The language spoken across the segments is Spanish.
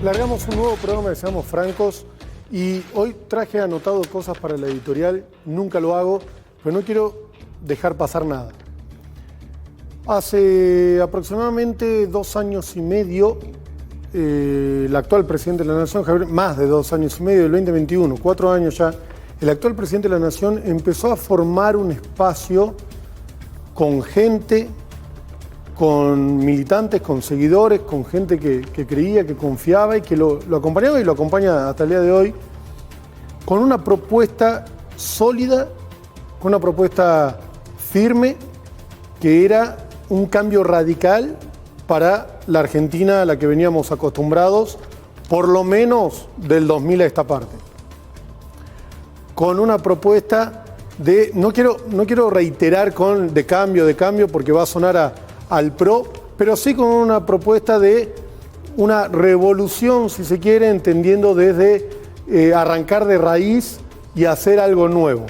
Largamos un nuevo programa de Seamos Francos y hoy traje anotado cosas para la editorial, nunca lo hago, pero no quiero dejar pasar nada. Hace aproximadamente 2 años y medio, el actual presidente de la Nación, más de 2 años y medio, del 2021, 4 años ya, el actual presidente de la Nación empezó a formar un espacio con gente, con militantes, con seguidores, con gente que creía, que confiaba y que lo acompañaba y lo acompaña hasta el día de hoy, con una propuesta sólida, con una propuesta firme, que era un cambio radical para la Argentina a la que veníamos acostumbrados, por lo menos del 2000 a esta parte. Con una propuesta de, no quiero reiterar de cambio, porque va a sonar al PRO, pero sí con una propuesta de una revolución, si se quiere, entendiendo desde arrancar de raíz y hacer algo nuevo.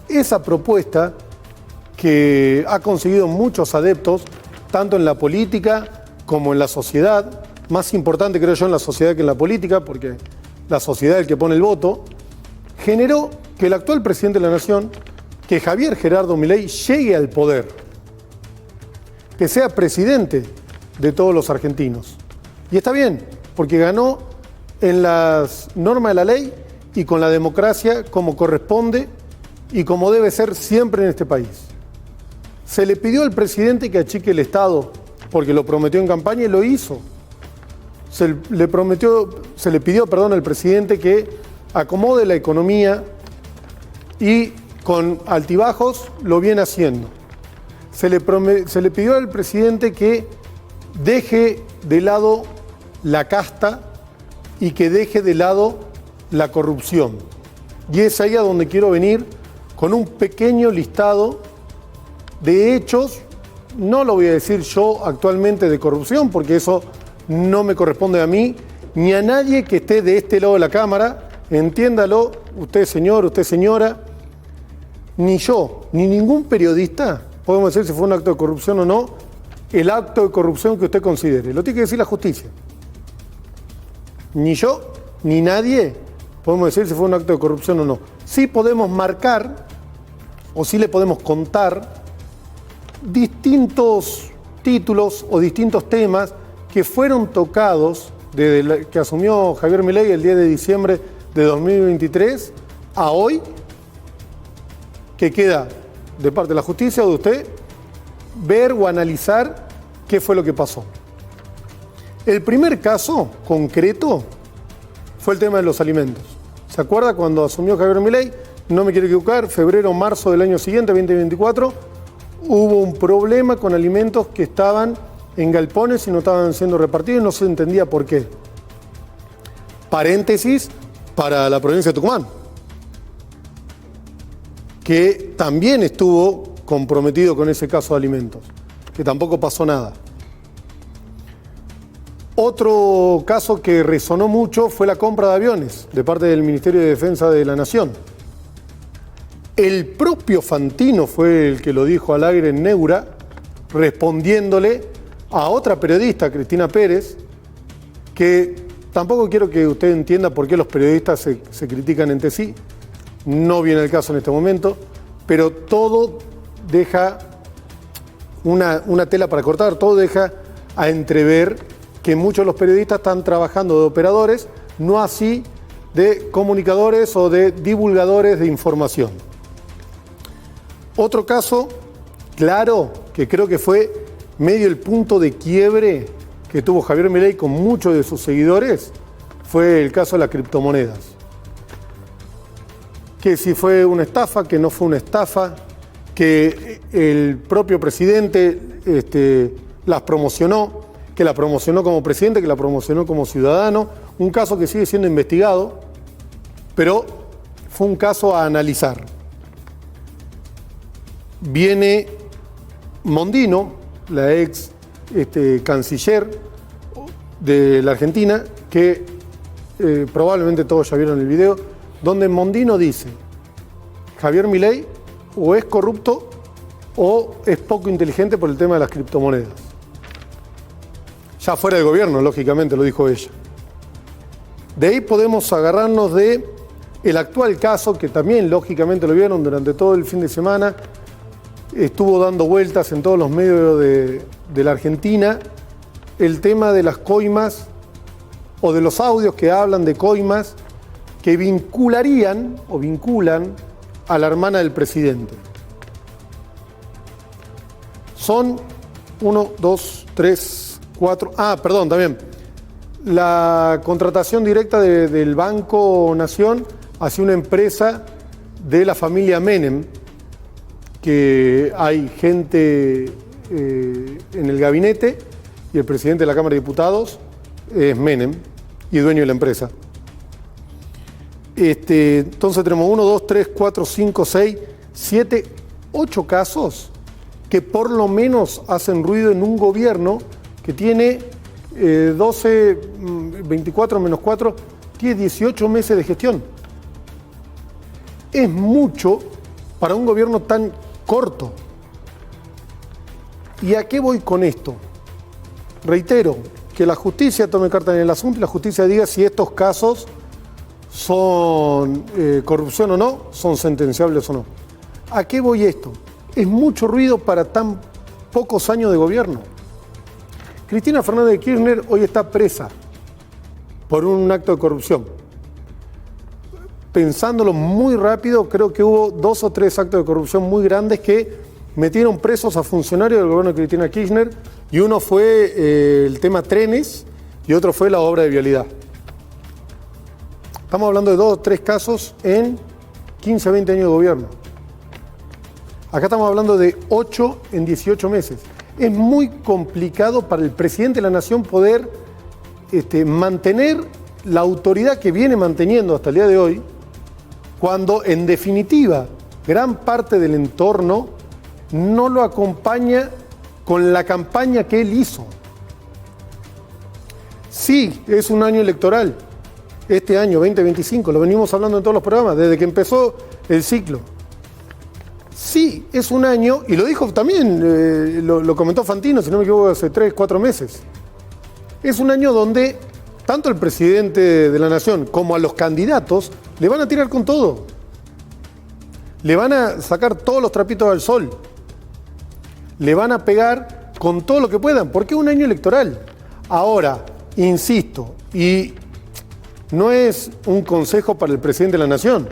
Esa propuesta, que ha conseguido muchos adeptos, tanto en la política como en la sociedad, más importante creo yo en la sociedad que en la política, porque la sociedad es el que pone el voto, generó que el actual presidente de la Nación, que Javier Gerardo Milei, llegue al poder, que sea presidente de todos los argentinos. Y está bien, porque ganó en las normas de la ley y con la democracia como corresponde y como debe ser siempre en este país. Se le pidió al presidente que achique el Estado, porque lo prometió en campaña y lo hizo. Se le pidió al presidente que acomode la economía y con altibajos lo viene haciendo. Se le pidió al presidente que deje de lado la casta y que deje de lado la corrupción. Y es ahí a donde quiero venir con un pequeño listado de hechos, no lo voy a decir yo actualmente de corrupción, porque eso no me corresponde a mí, ni a nadie que esté de este lado de la cámara, entiéndalo, usted señor, usted señora, ni yo, ni ningún periodista, podemos decir si fue un acto de corrupción o no, el acto de corrupción que usted considere, lo tiene que decir la justicia. Ni yo, ni nadie, podemos decir si fue un acto de corrupción o no. Sí podemos marcar, o sí le podemos contar, distintos títulos o distintos temas que fueron tocados desde que asumió Javier Milei el 10 de diciembre de 2023 a hoy, que queda de parte de la justicia o de usted ver o analizar qué fue lo que pasó. El primer caso concreto fue el tema de los alimentos. ¿Se acuerda cuando asumió Javier Milei? No me quiero equivocar, febrero, marzo del año siguiente, 2024, hubo un problema con alimentos que estaban en galpones y no estaban siendo repartidos y no se entendía por qué. Paréntesis para la provincia de Tucumán, que también estuvo comprometido con ese caso de alimentos, que tampoco pasó nada. Otro caso que resonó mucho fue la compra de aviones de parte del Ministerio de Defensa de la Nación. El propio Fantino fue el que lo dijo al aire en Neura, respondiéndole a otra periodista, Cristina Pérez, que tampoco quiero que usted entienda por qué los periodistas se critican entre sí, no viene el caso en este momento, pero todo deja una tela para cortar, todo deja a entrever que muchos de los periodistas están trabajando de operadores, no así de comunicadores o de divulgadores de información. Otro caso, claro, que creo que fue medio el punto de quiebre que tuvo Javier Milei con muchos de sus seguidores, fue el caso de las criptomonedas. Que si fue una estafa, que no fue una estafa, que el propio presidente las promocionó, que la promocionó como presidente, que la promocionó como ciudadano, un caso que sigue siendo investigado, pero fue un caso a analizar. Viene Mondino, la ex canciller de la Argentina, que probablemente todos ya vieron el video, donde Mondino dice: Javier Milei o es corrupto o es poco inteligente por el tema de las criptomonedas. Ya fuera del gobierno, lógicamente, lo dijo ella. De ahí podemos agarrarnos de el actual caso, que también lógicamente lo vieron durante todo el fin de semana, estuvo dando vueltas en todos los medios de la Argentina, el tema de las coimas o de los audios que hablan de coimas que vincularían o vinculan a la hermana del presidente. Son 1, 2, 3, 4... también. La contratación directa del Banco Nación hacia una empresa de la familia Menem, que hay gente en el gabinete y el presidente de la Cámara de Diputados es Menem y dueño de la empresa. Entonces tenemos 1, 2, 3, 4, 5, 6, 7, 8 casos que por lo menos hacen ruido en un gobierno que tiene 24 menos 4, tiene 18 meses de gestión. Es mucho para un gobierno tan corto. ¿Y a qué voy con esto? Reitero, que la justicia tome carta en el asunto y la justicia diga si estos casos son corrupción o no, son sentenciables o no. ¿A qué voy esto? Es mucho ruido para tan pocos años de gobierno. Cristina Fernández de Kirchner hoy está presa por un acto de corrupción. Pensándolo muy rápido, creo que hubo 2 o 3 actos de corrupción muy grandes que metieron presos a funcionarios del gobierno de Cristina Kirchner, y uno fue el tema trenes y otro fue la obra de vialidad. Estamos hablando de 2 o 3 casos en 15, 20 años de gobierno. Acá estamos hablando de 8 en 18 meses. Es muy complicado para el presidente de la Nación poder mantener la autoridad que viene manteniendo hasta el día de hoy, cuando en definitiva gran parte del entorno no lo acompaña con la campaña que él hizo. Sí, es un año electoral, este año 2025, lo venimos hablando en todos los programas, desde que empezó el ciclo. Sí, es un año, y lo dijo también, lo comentó Fantino, si no me equivoco, hace 3, 4 meses. Es un año donde tanto el presidente de la Nación como a los candidatos le van a tirar con todo. Le van a sacar todos los trapitos al sol. Le van a pegar con todo lo que puedan, porque es un año electoral. Ahora, insisto, y no es un consejo para el presidente de la Nación,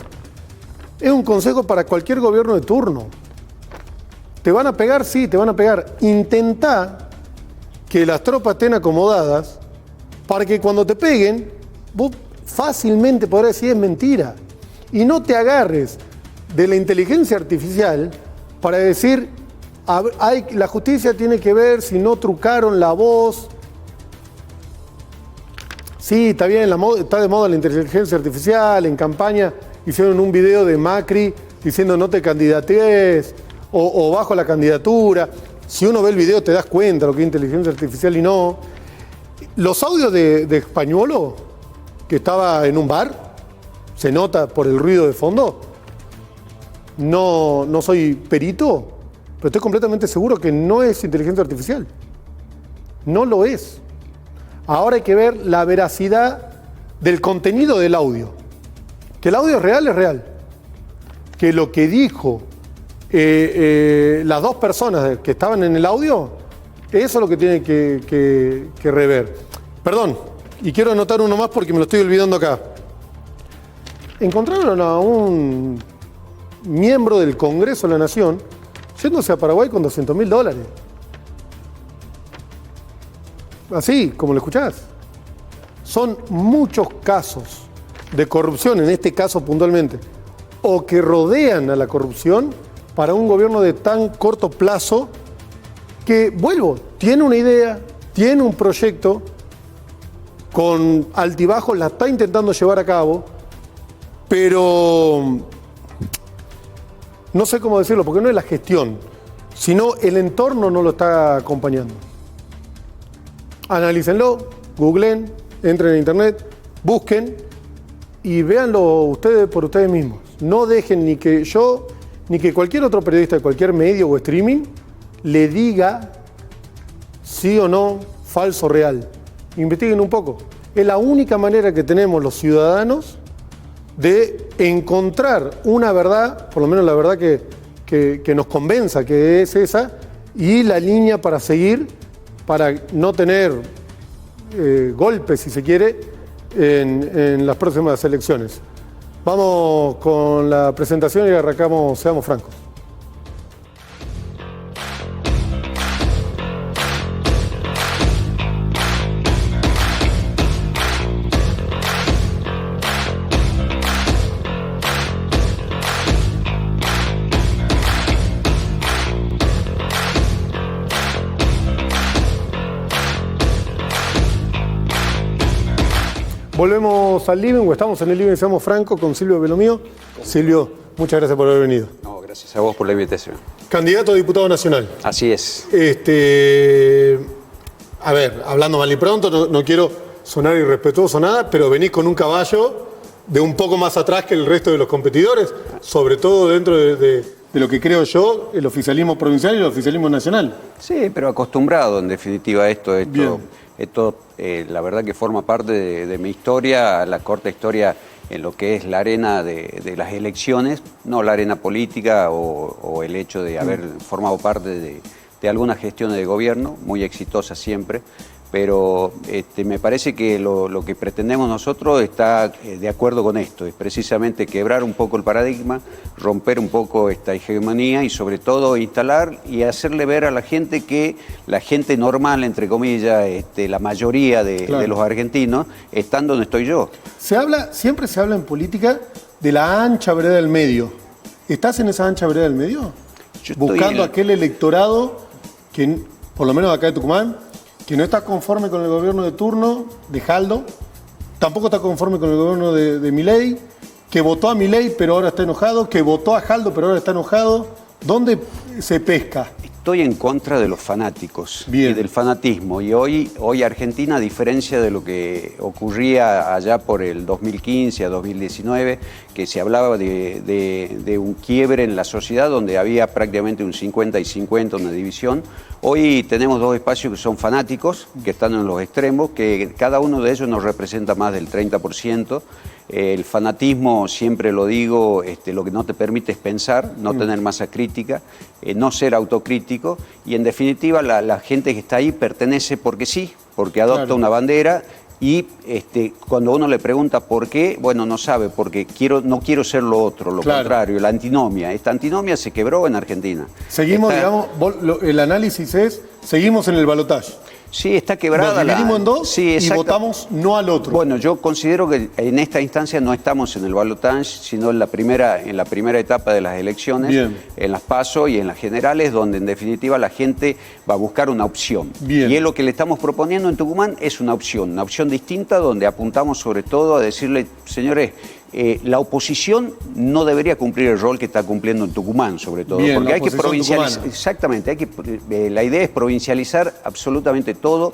es un consejo para cualquier gobierno de turno. ¿Te van a pegar? Sí, te van a pegar. Intentá que las tropas estén acomodadas para que cuando te peguen, vos fácilmente podrás decir es mentira. Y no te agarres de la inteligencia artificial para decir, la justicia tiene que ver si no trucaron la voz. Sí, está bien, está de moda la inteligencia artificial, en campaña hicieron un video de Macri diciendo no te candidatees o bajo la candidatura. Si uno ve el video te das cuenta lo que es inteligencia artificial y no. Los audios de Españolo, que estaba en un bar, se nota por el ruido de fondo. No soy perito, pero estoy completamente seguro que no es inteligencia artificial. No lo es. Ahora hay que ver la veracidad del contenido del audio. Que el audio es real. Que lo que dijo las 2 personas que estaban en el audio, eso es lo que tiene que rever. Perdón, y quiero anotar uno más porque me lo estoy olvidando acá. Encontraron a un miembro del Congreso de la Nación yéndose a Paraguay con $200.000. Así, como lo escuchás. Son muchos casos de corrupción, en este caso puntualmente, o que rodean a la corrupción para un gobierno de tan corto plazo que, vuelvo, tiene una idea, tiene un proyecto, con altibajos la está intentando llevar a cabo, pero no sé cómo decirlo, porque no es la gestión, sino el entorno no lo está acompañando. Analícenlo, googleen, entren en internet, busquen y véanlo ustedes por ustedes mismos. No dejen ni que yo, ni que cualquier otro periodista de cualquier medio o streaming le diga sí o no, falso o real. Investiguen un poco Es la única manera que tenemos los ciudadanos de encontrar una verdad, por lo menos la verdad que nos convenza que es esa, y la línea para seguir, para no tener golpes, si se quiere, en las próximas elecciones. Vamos con la presentación y arrancamos, seamos francos. Volvemos al living, o estamos en el living, seamos francos, con Silvio Belomío. Silvio, muchas gracias por haber venido. No, gracias a vos por la invitación. Candidato a diputado nacional. Así es. A ver, hablando mal y pronto, no quiero sonar irrespetuoso nada, pero venís con un caballo de un poco más atrás que el resto de los competidores, sobre todo dentro de lo que creo yo, el oficialismo provincial y el oficialismo nacional. Sí, pero acostumbrado en definitiva a esto. Esto la verdad que forma parte de mi historia, la corta historia en lo que es la arena de las elecciones, no la arena política o el hecho de haber formado parte de algunas gestiones de gobierno, muy exitosas siempre, pero me parece que lo que pretendemos nosotros está de acuerdo con esto, es precisamente quebrar un poco el paradigma, romper un poco esta hegemonía y sobre todo instalar y hacerle ver a la gente que la gente normal, entre comillas, la mayoría de los argentinos, están donde estoy yo. Siempre se habla en política de la ancha vereda del medio. ¿Estás en esa ancha vereda del medio? Buscando aquel electorado que, por lo menos acá de Tucumán, que no está conforme con el gobierno de turno de Jaldo, tampoco está conforme con el gobierno de Milei, que votó a Milei pero ahora está enojado, que votó a Jaldo pero ahora está enojado. ¿Dónde se pesca? Estoy en contra de los fanáticos y del fanatismo. Y hoy Argentina, a diferencia de lo que ocurría allá por el 2015 a 2019, que se hablaba de un quiebre en la sociedad donde había prácticamente un 50 y 50, una división, hoy tenemos dos espacios que son fanáticos, que están en los extremos, que cada uno de ellos nos representa más del 30%. El fanatismo, siempre lo digo, lo que no te permite es pensar, no tener masa crítica, no ser autocrítico y en definitiva la gente que está ahí pertenece porque sí, porque adopta una bandera y cuando uno le pregunta por qué, bueno, no sabe, porque no quiero ser lo otro, lo contrario, la antinomia. Esta antinomia se quebró en Argentina. Seguimos, el análisis es, seguimos en el balotaje. Sí, está quebrada. Nos dividimos en dos sí, y votamos no al otro. Bueno, yo considero que en esta instancia no estamos en el balotaje, sino en la primera etapa de las elecciones, en las PASO y en las generales, donde en definitiva la gente va a buscar una opción. Y es lo que le estamos proponiendo en Tucumán, es una opción distinta, donde apuntamos sobre todo a decirle, señores, la oposición no debería cumplir el rol que está cumpliendo en Tucumán, sobre todo, porque hay que provincializar. Exactamente, la idea es provincializar absolutamente todo.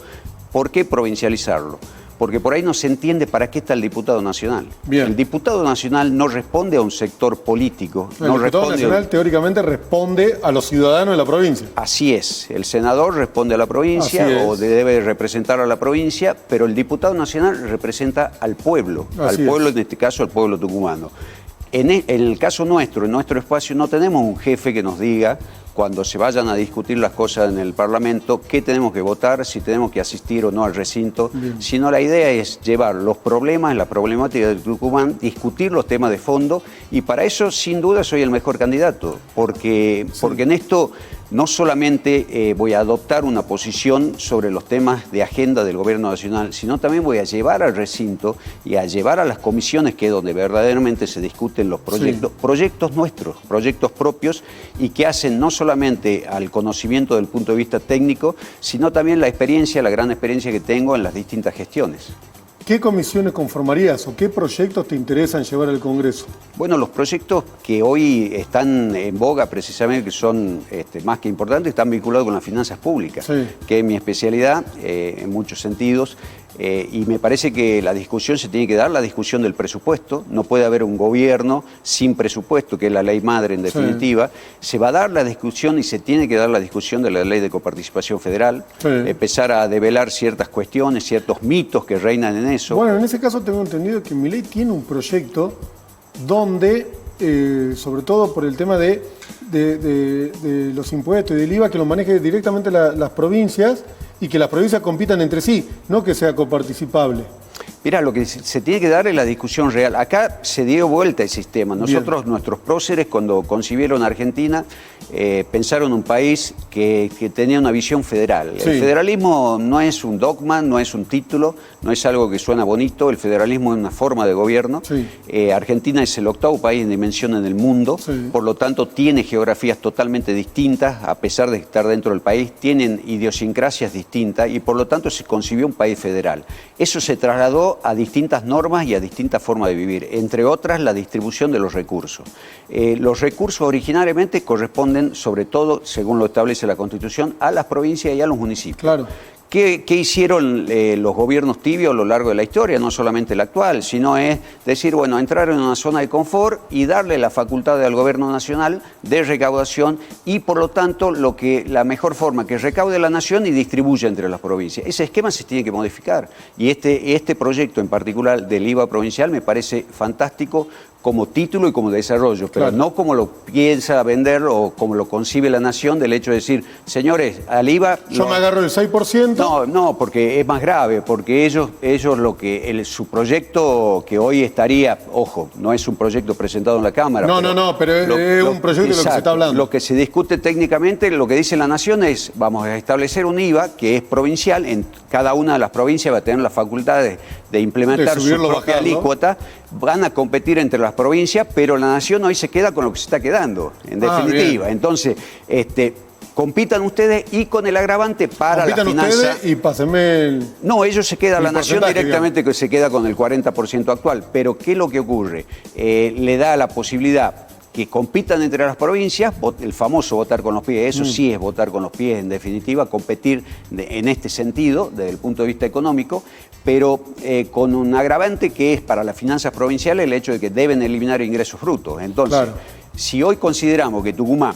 ¿Por qué provincializarlo? Porque por ahí no se entiende para qué está el diputado nacional. El diputado nacional no responde a un sector político. El diputado nacional teóricamente responde a los ciudadanos de la provincia. Así es. El senador responde a la provincia o debe representar a la provincia, pero el diputado nacional representa al pueblo. En este caso al pueblo tucumano. En el caso nuestro, en nuestro espacio, no tenemos un jefe que nos diga, cuando se vayan a discutir las cosas en el Parlamento, qué tenemos que votar, si tenemos que asistir o no al recinto, sino la idea es llevar los problemas, la problemática de Tucumán, discutir los temas de fondo, y para eso sin duda soy el mejor candidato, porque en esto no solamente voy a adoptar una posición sobre los temas de agenda del Gobierno Nacional, sino también voy a llevar al recinto y a llevar a las comisiones, que es donde verdaderamente se discuten los proyectos, proyectos nuestros, proyectos propios, y que hacen no solamente al conocimiento del punto de vista técnico, sino también la experiencia, la gran experiencia que tengo en las distintas gestiones. ¿Qué comisiones conformarías o qué proyectos te interesan llevar al Congreso? Bueno, los proyectos que hoy están en boga precisamente, que son más que importantes, están vinculados con las finanzas públicas, que es mi especialidad en muchos sentidos. Y me parece que la discusión se tiene que dar, la discusión del presupuesto. No puede haber un gobierno sin presupuesto, que es la ley madre en definitiva. Sí. Se va a dar la discusión y se tiene que dar la discusión de la ley de coparticipación federal. Sí. Empezar a develar ciertas cuestiones, ciertos mitos que reinan en eso. Bueno, en ese caso tengo entendido que Milei tiene un proyecto donde, sobre todo por el tema de los impuestos y del IVA, que lo maneje directamente las provincias y que las provincias compitan entre sí, no que sea coparticipable. Mirá, lo que se tiene que dar es la discusión real. Acá se dio vuelta el sistema. Nosotros, bien, nuestros próceres, cuando concibieron Argentina, pensaron un país que tenía una visión federal. Sí. El federalismo no es un dogma, no es un título, no es algo que suena bonito. El federalismo es una forma de gobierno. Sí. Argentina es el 8º país en dimensión en el mundo, sí, por lo tanto tiene geografías totalmente distintas, a pesar de estar dentro del país, tienen idiosincrasias distintas y por lo tanto se concibió un país federal. Eso se trasladó a distintas normas y a distintas formas de vivir, entre otras la distribución de los recursos. Los recursos originariamente corresponden, sobre todo, según lo establece la Constitución, a las provincias y a los municipios. Claro. ¿Qué hicieron los gobiernos tibios a lo largo de la historia? No solamente el actual, sino es decir, bueno, entrar en una zona de confort y darle la facultad al gobierno nacional de recaudación y, por lo tanto, la mejor forma que recaude la nación y distribuya entre las provincias. Ese esquema se tiene que modificar. Y este proyecto en particular del IVA provincial me parece fantástico como título y como desarrollo, pero claro, no como lo piensa vender o como lo concibe la nación, del hecho de decir, señores, al IVA... Yo me agarro el 6%. No, porque es más grave, porque ellos su proyecto que hoy estaría, ojo, no es un proyecto presentado en la Cámara. No, pero es un proyecto de lo que se está hablando. Lo que se discute técnicamente, lo que dice la nación es, vamos a establecer un IVA que es provincial, en cada una de las provincias va a tener la facultad de implementar su propia alícuota, van a competir entre las provincias, pero la nación hoy se queda con lo que se está quedando, en definitiva. Entonces, compitan ustedes y con el agravante para la finanza. Ustedes y pásenme el... No, ellos se quedan, la nación directamente que se queda con el 40% actual. Pero ¿qué es lo que ocurre? Le da la posibilidad que compitan entre las provincias, el famoso votar con los pies, eso sí es votar con los pies, en definitiva, competir en este sentido, desde el punto de vista económico, pero con un agravante que es para las finanzas provinciales el hecho de que deben eliminar ingresos brutos. Entonces, claro, si hoy consideramos que Tucumán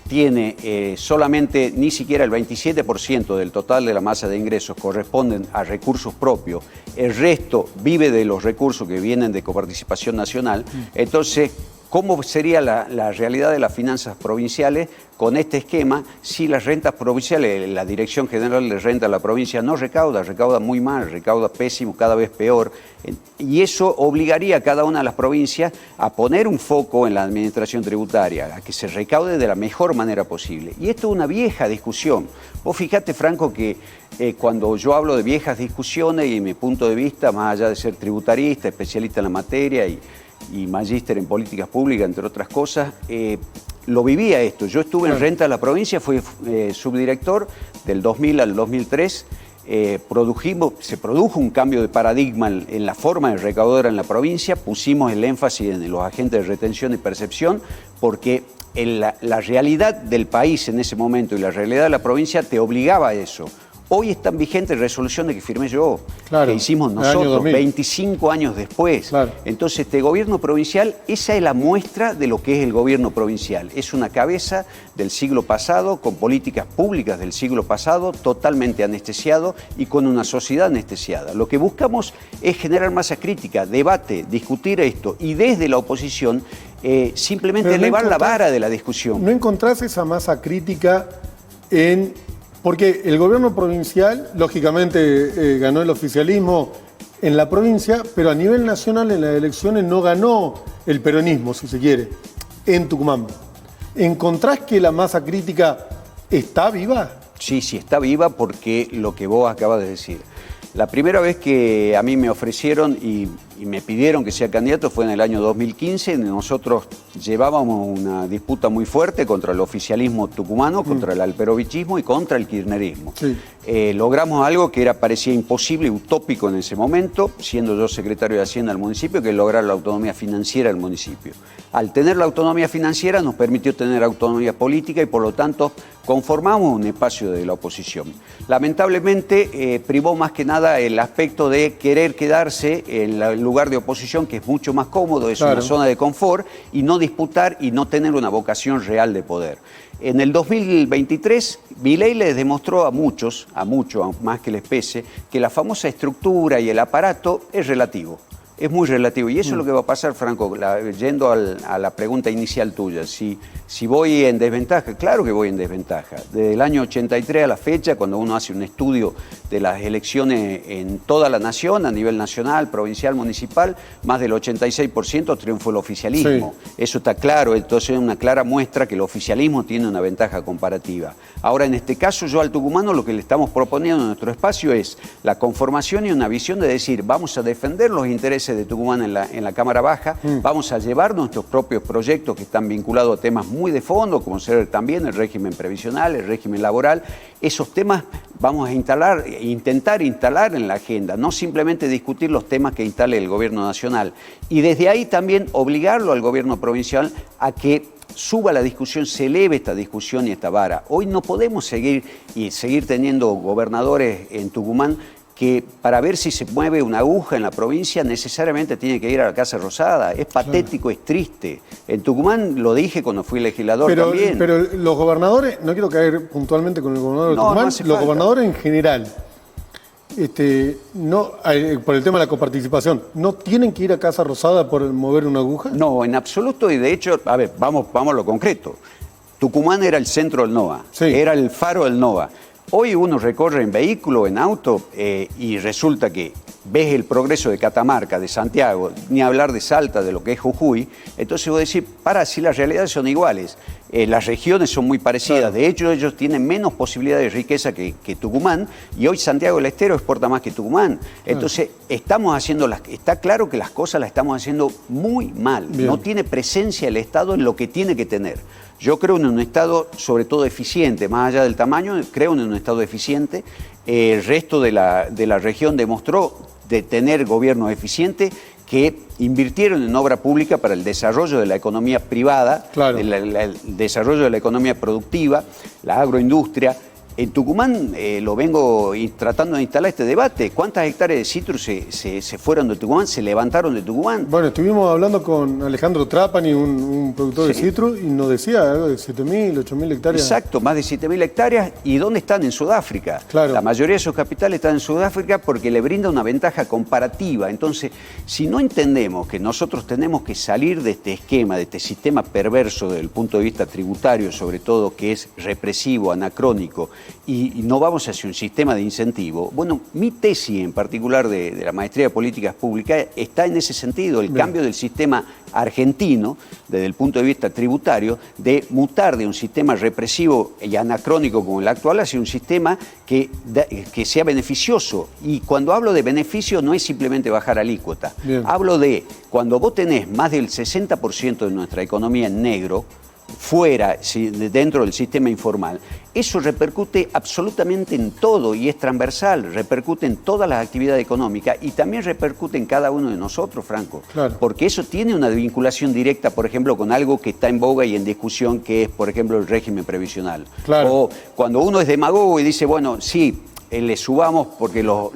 tiene solamente ni siquiera el 27% del total de la masa de ingresos corresponden a recursos propios, el resto vive de los recursos que vienen de coparticipación nacional, entonces, ¿cómo sería la realidad de las finanzas provinciales con este esquema si las rentas provinciales, la Dirección General de Renta de la provincia no recauda muy mal, recauda pésimo, cada vez peor? Y eso obligaría a cada una de las provincias a poner un foco en la administración tributaria, a que se recaude de la mejor manera posible. Y esto es una vieja discusión. Vos fijate, Franco, que cuando yo hablo de viejas discusiones y mi punto de vista, más allá de ser tributarista, especialista en la materia y magíster en políticas públicas, entre otras cosas, lo vivía esto. Yo estuve en Renta de la Provincia, fui subdirector del 2000 al 2003, se produjo un cambio de paradigma en la forma de recaudar en la provincia, pusimos el énfasis en los agentes de retención y percepción, porque la realidad del país en ese momento y la realidad de la provincia te obligaba a eso. Hoy están vigentes resoluciones que firmé yo, que hicimos nosotros 25 años después. Claro. Entonces, este gobierno provincial, esa es la muestra de lo que es el gobierno provincial. Es una cabeza del siglo pasado, con políticas públicas del siglo pasado, totalmente anestesiado y con una sociedad anestesiada. Lo que buscamos es generar masa crítica, debate, discutir esto y desde la oposición simplemente elevar la vara de la discusión. ¿No encontrás esa masa crítica porque el gobierno provincial, lógicamente, ganó el oficialismo en la provincia, pero a nivel nacional en las elecciones no ganó el peronismo, si se quiere, en Tucumán? ¿Encontrás que la masa crítica está viva? Sí, está viva porque lo que vos acabas de decir. La primera vez que a mí me ofrecieron, y y me pidieron que sea candidato fue en el año 2015. Nosotros llevábamos una disputa muy fuerte contra el oficialismo tucumano, contra el alperovichismo y contra el kirchnerismo. Sí. Logramos algo que parecía imposible, utópico en ese momento, siendo yo secretario de Hacienda del municipio, que es lograr la autonomía financiera del municipio. Al tener la autonomía financiera nos permitió tener autonomía política y por lo tanto conformamos un espacio de la oposición. Lamentablemente privó más que nada el aspecto de querer quedarse en el lugar de oposición, que es mucho más cómodo, es una zona de confort, y no disputar y no tener una vocación real de poder. En el 2023, Milei les demostró a muchos, más que les pese, que la famosa estructura y el aparato es relativo. Es muy relativo. Y eso es lo que va a pasar, Franco, yendo a la pregunta inicial tuya. Si voy en desventaja, claro que voy en desventaja. Desde el año 83 a la fecha, cuando uno hace un estudio de las elecciones en toda la nación, a nivel nacional, provincial, municipal, más del 86% triunfó el oficialismo. Sí. Eso está claro, entonces es una clara muestra que el oficialismo tiene una ventaja comparativa. Ahora, en este caso, yo al tucumano lo que le estamos proponiendo en nuestro espacio es la conformación y una visión de decir, vamos a defender los intereses de Tucumán en la Cámara Baja, vamos a llevar nuestros propios proyectos que están vinculados a temas muy de fondo, como ser también el régimen previsional, el régimen laboral. Esos temas vamos a intentar instalar en la agenda, no simplemente discutir los temas que instale el gobierno nacional. Y desde ahí también obligarlo al gobierno provincial a que suba la discusión, se eleve esta discusión y esta vara. Hoy no podemos seguir teniendo gobernadores en Tucumán que para ver si se mueve una aguja en la provincia necesariamente tiene que ir a la Casa Rosada. Es patético, es triste. En Tucumán lo dije cuando fui legislador también. Pero los gobernadores, no quiero caer puntualmente con el gobernador de Tucumán, los gobernadores en general, por el tema de la coparticipación, ¿no tienen que ir a Casa Rosada por mover una aguja? No, en absoluto, y de hecho, a ver, vamos a lo concreto. Tucumán era el centro del NOA, era el faro del NOA. Hoy uno recorre en vehículo, en auto, y resulta que ves el progreso de Catamarca, de Santiago, ni hablar de Salta, de lo que es Jujuy. Entonces vos decís, si las realidades son iguales, las regiones son muy parecidas, claro. De hecho ellos tienen menos posibilidades de riqueza que Tucumán, y hoy Santiago del Estero exporta más que Tucumán. Entonces está claro que las cosas las estamos haciendo muy mal. Bien. No tiene presencia el Estado en lo que tiene que tener. Yo creo en un Estado, sobre todo eficiente, más allá del tamaño, creo en un Estado eficiente. El resto de la región demostró de tener gobiernos eficientes que invirtieron en obra pública para el desarrollo de la economía privada, claro. El desarrollo de la economía productiva, la agroindustria. En Tucumán lo vengo tratando de instalar este debate. ¿Cuántas hectáreas de citrus se fueron de Tucumán, se levantaron de Tucumán? Bueno, estuvimos hablando con Alejandro Trapani, un productor de citrus, y nos decía algo de 7.000, 8.000 hectáreas. Exacto, más de 7.000 hectáreas. ¿Y dónde están? En Sudáfrica. Claro. La mayoría de sus capitales están en Sudáfrica porque le brinda una ventaja comparativa. Entonces, si no entendemos que nosotros tenemos que salir de este esquema, de este sistema perverso desde el punto de vista tributario, sobre todo, que es represivo, anacrónico, y no vamos hacia un sistema de incentivo. Bueno, mi tesis en particular de la maestría de políticas públicas está en ese sentido, el cambio del sistema argentino, desde el punto de vista tributario, de mutar de un sistema represivo y anacrónico como el actual hacia un sistema que sea beneficioso. Y cuando hablo de beneficio no es simplemente bajar alícuota. Bien. Hablo de cuando vos tenés más del 60% de nuestra economía en negro, fuera, dentro del sistema informal, eso repercute absolutamente en todo y es transversal, repercute en todas las actividades económicas y también repercute en cada uno de nosotros, Franco. Claro. Porque eso tiene una vinculación directa, por ejemplo, con algo que está en boga y en discusión, que es, por ejemplo, el régimen previsional. Claro. O cuando uno es demagogo y dice, bueno, sí, le subamos porque los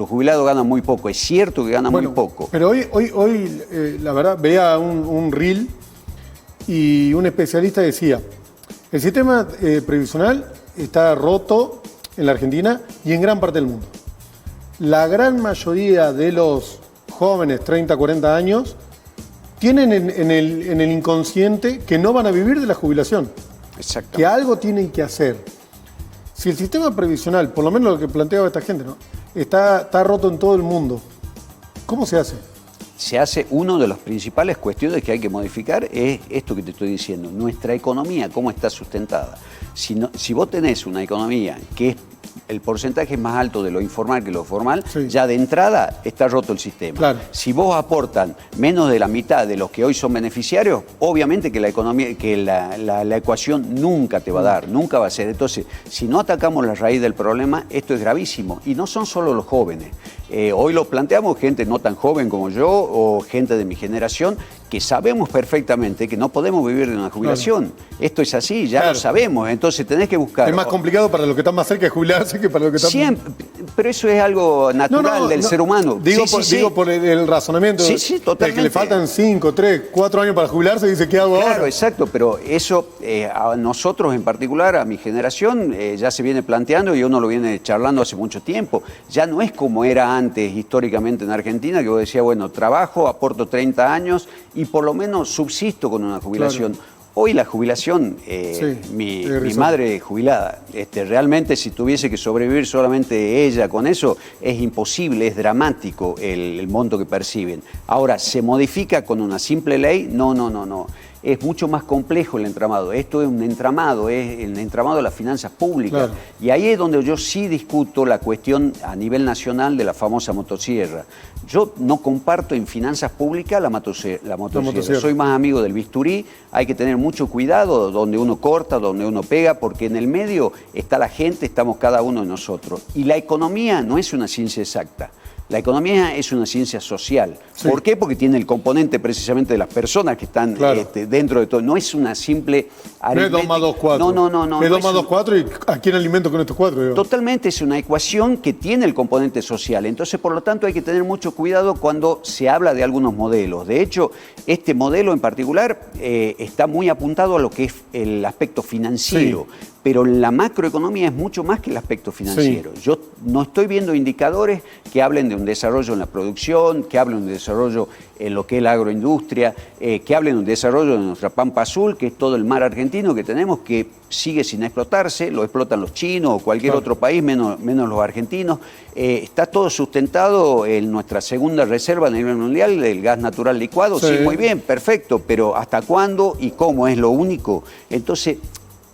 jubilados ganan muy poco. Es cierto que ganan muy poco. Pero hoy la verdad, veía un reel y un especialista decía, el sistema previsional está roto en la Argentina y en gran parte del mundo. La gran mayoría de los jóvenes, 30, 40 años, tienen en el inconsciente que no van a vivir de la jubilación. Exacto. Que algo tienen que hacer. Si el sistema previsional, por lo menos lo que planteaba esta gente, ¿no?, está roto en todo el mundo, ¿cómo se hace? se hace una de las principales cuestiones que hay que modificar es esto que te estoy diciendo, nuestra economía, cómo está sustentada. Si vos tenés una economía que es el porcentaje es más alto de lo informal que lo formal, sí, ya de entrada está roto el sistema. Claro. Si vos aportan menos de la mitad de los que hoy son beneficiarios, obviamente que la economía, que la ecuación nunca te va a dar, nunca va a ser. Entonces, si no atacamos la raíz del problema, esto es gravísimo. Y no son solo los jóvenes. Hoy lo planteamos gente no tan joven como yo o gente de mi generación que sabemos perfectamente que no podemos vivir de una jubilación. Claro. Esto es así, ya lo sabemos. Entonces tenés que buscar... Es más complicado para los que están más cerca de jubilarse que para los que están... Siempre, pero eso es algo natural del ser humano. Digo, digo por el razonamiento. Sí, totalmente. De que le faltan 5, 3, 4 años para jubilarse y dice, ¿qué hago ahora? Claro, exacto, pero eso a nosotros en particular, a mi generación, ya se viene planteando y uno lo viene charlando hace mucho tiempo. Ya no es como era antes históricamente en Argentina, que vos decías, bueno, trabajo, aporto 30 años y por lo menos subsisto con una jubilación. Claro. Hoy la jubilación, mi madre jubilada, realmente si tuviese que sobrevivir solamente ella con eso, es imposible, es dramático el monto que perciben. Ahora, ¿se modifica con una simple ley? No. Es mucho más complejo el entramado. Esto es un entramado, es el entramado de las finanzas públicas. Claro. Y ahí es donde yo sí discuto la cuestión a nivel nacional de la famosa motosierra. Yo no comparto en finanzas públicas la motosierra. Soy más amigo del bisturí. Hay que tener mucho cuidado donde uno corta, donde uno pega, porque en el medio está la gente, estamos cada uno de nosotros. Y la economía no es una ciencia exacta. La economía es una ciencia social. Sí. ¿Por qué? Porque tiene el componente precisamente de las personas que están dentro de todo. No es una simple aritmética. No es 2 más 2, 4. No. Es 2 más 2, 4 y ¿a quién alimento con estos 4? Digo. Totalmente, es una ecuación que tiene el componente social. Entonces, por lo tanto, hay que tener mucho cuidado cuando se habla de algunos modelos. De hecho, este modelo en particular está muy apuntado a lo que es el aspecto financiero. Sí. Pero la macroeconomía es mucho más que el aspecto financiero. Sí. Yo no estoy viendo indicadores que hablen de un desarrollo en la producción, que hablen de un desarrollo en lo que es la agroindustria, que hablen de un desarrollo de nuestra Pampa Azul, que es todo el mar argentino que tenemos, que sigue sin explotarse, lo explotan los chinos o cualquier otro país, menos los argentinos. Está todo sustentado en nuestra segunda reserva a nivel mundial del gas natural licuado. Sí, muy bien, perfecto, pero ¿hasta cuándo y cómo es lo único? Entonces,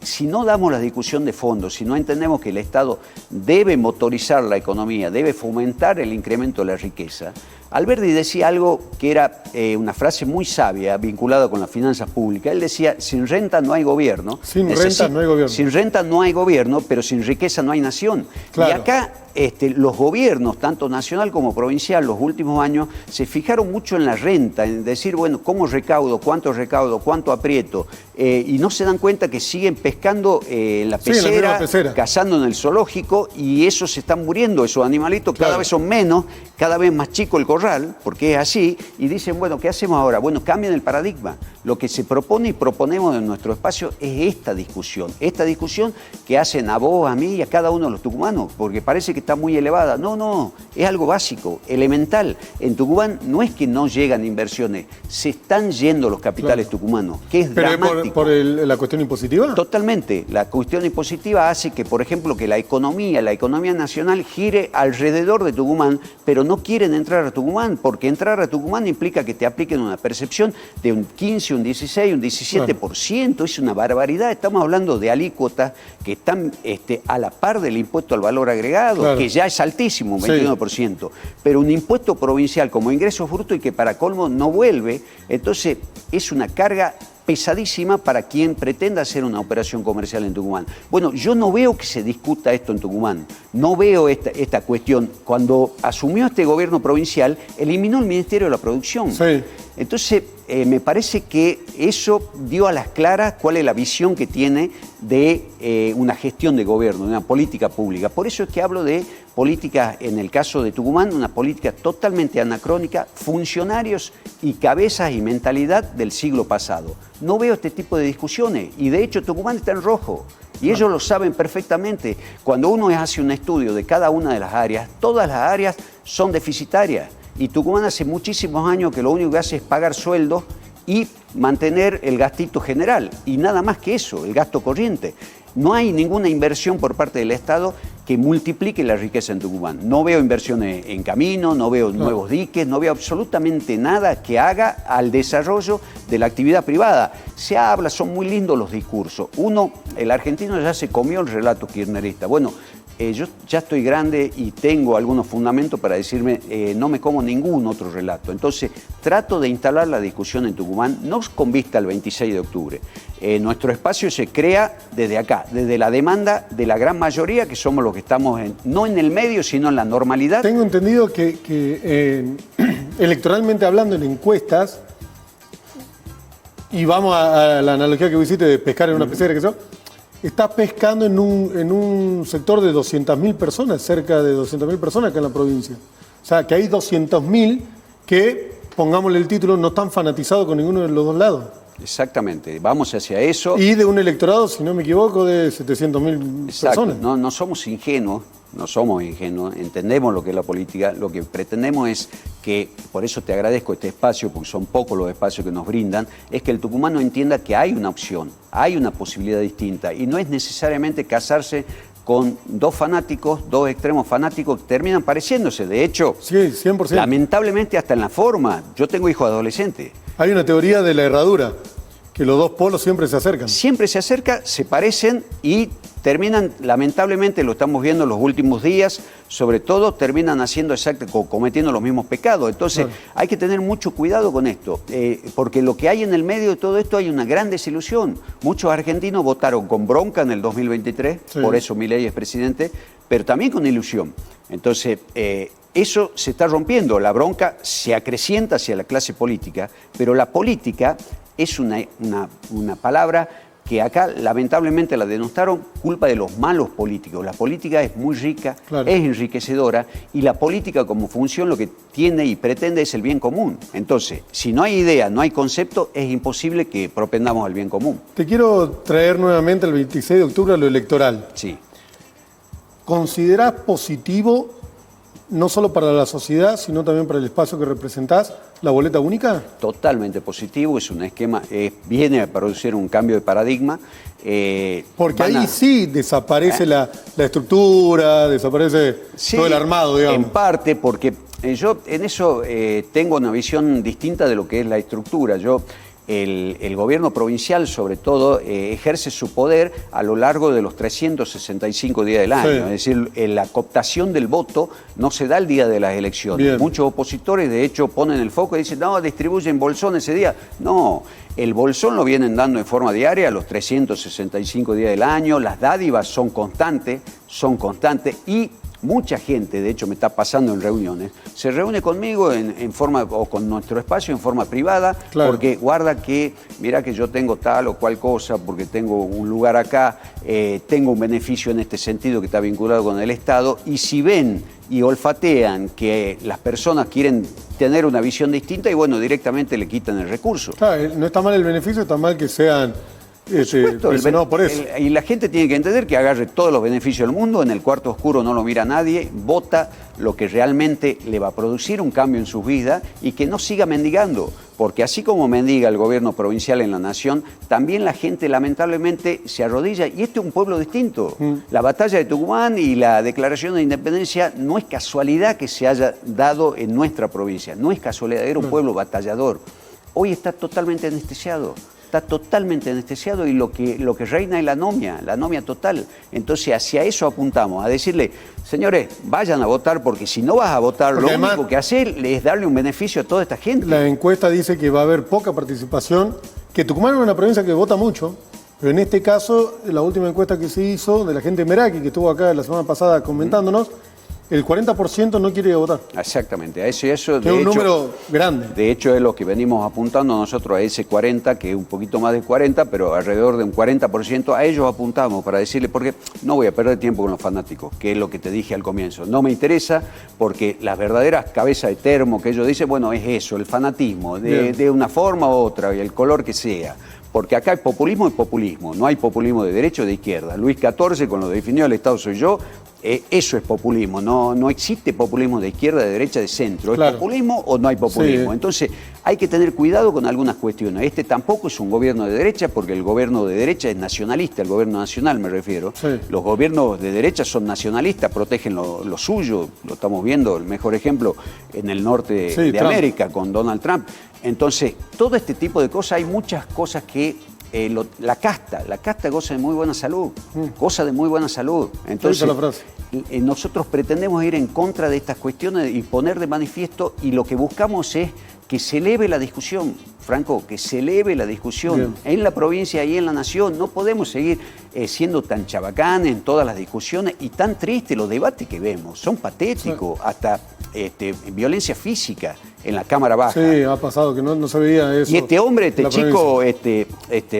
si no damos la discusión de fondo, si no entendemos que el Estado debe motorizar la economía, debe fomentar el incremento de la riqueza. Alberdi decía algo que era una frase muy sabia vinculada con las finanzas públicas. Él decía, sin renta no hay gobierno. Sin renta no hay gobierno. Sin renta no hay gobierno, pero sin riqueza no hay nación. Claro. Y acá los gobiernos, tanto nacional como provincial, los últimos años, se fijaron mucho en la renta, en decir, bueno, ¿cómo recaudo? ¿Cuánto aprieto? Y no se dan cuenta que siguen pescando en la pecera, cazando en el zoológico, y esos se están muriendo, esos animalitos cada vez son menos, cada vez más chico el corral, porque es así, y dicen, bueno, ¿qué hacemos ahora? Bueno, cambian el paradigma. Lo que se propone y proponemos en nuestro espacio es esta discusión que hacen a vos, a mí y a cada uno de los tucumanos, porque parece que está muy elevada. No, es algo básico, elemental. En Tucumán no es que no llegan inversiones, se están yendo los capitales tucumanos, que es dramático. ¿Por la cuestión impositiva? Totalmente. La cuestión impositiva hace que, por ejemplo, que la economía nacional gire alrededor de Tucumán, pero no quieren entrar a Tucumán, porque entrar a Tucumán implica que te apliquen una percepción de un 15, un 16, un 17%. Claro. Es una barbaridad. Estamos hablando de alícuotas que están a la par del impuesto al valor agregado, claro, que ya es altísimo, un 21%. Sí. Pero un impuesto provincial como ingreso bruto y que para colmo no vuelve, entonces es una carga pesadísima para quien pretenda hacer una operación comercial en Tucumán. Bueno, yo no veo que se discuta esto en Tucumán, no veo esta cuestión. Cuando asumió este gobierno provincial, eliminó el Ministerio de la Producción. Sí. Entonces, me parece que eso dio a las claras cuál es la visión que tiene de una gestión de gobierno, de una política pública. Por eso es que hablo de política, en el caso de Tucumán, una política totalmente anacrónica, funcionarios y cabezas y mentalidad del siglo pasado. No veo este tipo de discusiones y de hecho Tucumán está en rojo. Y ellos lo saben perfectamente. Cuando uno hace un estudio de cada una de las áreas, todas las áreas son deficitarias. Y Tucumán hace muchísimos años que lo único que hace es pagar sueldos y mantener el gastito general. Y nada más que eso, el gasto corriente. No hay ninguna inversión por parte del Estado que multiplique la riqueza en Tucumán. No veo inversiones en camino, no veo nuevos diques, no veo absolutamente nada que haga al desarrollo de la actividad privada. Se habla, son muy lindos los discursos. El argentino ya se comió el relato kirchnerista. Bueno, yo ya estoy grande y tengo algunos fundamentos para decirme, no me como ningún otro relato. Entonces, trato de instalar la discusión en Tucumán, no con vista al 26 de octubre. Nuestro espacio se crea desde acá, desde la demanda de la gran mayoría, que somos los que estamos no en el medio, sino en la normalidad. Tengo entendido que electoralmente hablando, en encuestas, y vamos a la analogía que vos hiciste de pescar en una pecera, que estás pescando en un sector de 200.000 personas, cerca de 200.000 personas acá en la provincia. O sea, que hay 200.000 que, pongámosle el título, no están fanatizados con ninguno de los dos lados. Exactamente, vamos hacia eso. Y de un electorado, si no me equivoco, de 700.000 personas. No somos ingenuos, entendemos lo que es la política, lo que pretendemos es que, por eso te agradezco este espacio, porque son pocos los espacios que nos brindan, es que el tucumano entienda que hay una opción, hay una posibilidad distinta, y no es necesariamente casarse con dos extremos fanáticos que terminan pareciéndose. De hecho, sí, 100%. Lamentablemente hasta en la forma. Yo tengo hijos adolescentes. Hay una teoría de la herradura, que los dos polos siempre se acercan. Siempre se acercan, se parecen y terminan, lamentablemente lo estamos viendo en los últimos días, sobre todo terminan cometiendo los mismos pecados. Entonces hay que tener mucho cuidado con esto, porque lo que hay en el medio de todo esto hay una gran desilusión. Muchos argentinos votaron con bronca en el 2023, por eso Milei es presidente, pero también con ilusión. Entonces, eso se está rompiendo, la bronca se acrecienta hacia la clase política, pero la política es una palabra que acá lamentablemente la denostaron, culpa de los malos políticos. La política es muy rica, es enriquecedora, y la política como función lo que tiene y pretende es el bien común. Entonces, si no hay idea, no hay concepto, es imposible que propendamos al bien común. Te quiero traer nuevamente el 26 de octubre a lo electoral. Sí. ¿Considerás positivo, no solo para la sociedad, sino también para el espacio que representás, la boleta única? Totalmente positivo, es un esquema, viene a producir un cambio de paradigma. Porque ahí sí desaparece la estructura, desaparece todo el armado, digamos. En parte, porque yo en eso tengo una visión distinta de lo que es la estructura. El gobierno provincial, sobre todo, ejerce su poder a lo largo de los 365 días del año. Sí. Es decir, la cooptación del voto no se da el día de las elecciones. Bien. Muchos opositores, de hecho, ponen el foco y dicen, no, distribuyen bolsón ese día. No, el bolsón lo vienen dando en forma diaria los 365 días del año. Las dádivas son constantes y mucha gente, de hecho me está pasando en reuniones, se reúne conmigo en forma, o con nuestro espacio en forma privada, porque guarda que, mira que yo tengo tal o cual cosa, porque tengo un lugar acá, tengo un beneficio en este sentido que está vinculado con el Estado, y si ven y olfatean que las personas quieren tener una visión distinta, y bueno, directamente le quitan el recurso. Claro, no está mal el beneficio, está mal que sean... por eso. Y la gente tiene que entender que agarre todos los beneficios del mundo, en el cuarto oscuro no lo mira nadie, vota lo que realmente le va a producir un cambio en su vida y que no siga mendigando, porque así como mendiga el gobierno provincial en la nación, también la gente lamentablemente se arrodilla, y este es un pueblo distinto. La batalla de Tucumán y la declaración de independencia no es casualidad que se haya dado en nuestra provincia, no es casualidad, era un pueblo batallador. Hoy está totalmente anestesiado. Y lo que reina es la anomia total. Entonces hacia eso apuntamos, a decirle, señores, vayan a votar, porque si no vas a votar, porque lo único que hacer es darle un beneficio a toda esta gente. La encuesta dice que va a haber poca participación, que Tucumán es una provincia que vota mucho, pero en este caso, la última encuesta que se hizo de la gente de Meraki, que estuvo acá la semana pasada comentándonos, el 40% no quiere ir a votar. Exactamente, a eso que es un número grande. De hecho, es lo que venimos apuntando nosotros a ese 40, que es un poquito más de 40, pero alrededor de un 40%, a ellos apuntamos para decirle, porque no voy a perder tiempo con los fanáticos, que es lo que te dije al comienzo. No me interesa, porque las verdaderas cabezas de termo que ellos dicen, bueno, es eso, el fanatismo, de una forma u otra, y el color que sea. Porque acá hay populismo y populismo, no hay populismo de derecha o de izquierda. Luis XIV, con lo definido el Estado soy yo, Eso es populismo, no existe populismo de izquierda, de derecha, de centro. ¿Es populismo o no hay populismo? Sí. Entonces hay que tener cuidado con algunas cuestiones. Este tampoco es un gobierno de derecha, porque el gobierno de derecha es nacionalista, el gobierno nacional me refiero. Sí. Los gobiernos de derecha son nacionalistas, protegen lo suyo, lo estamos viendo, el mejor ejemplo en el norte de América con Donald Trump. Entonces, todo este tipo de cosas, hay muchas cosas que la casta goza de muy buena salud, goza de muy buena salud. Entonces, nosotros pretendemos ir en contra de estas cuestiones y poner de manifiesto, y lo que buscamos es que se eleve la discusión, Franco, que se eleve la discusión en la provincia y en la nación. No podemos seguir siendo tan chabacanes en todas las discusiones y tan tristes los debates que vemos. Son patéticos, hasta violencia física en la Cámara Baja. Sí, ha pasado que no se veía eso. Y este hombre, este chico,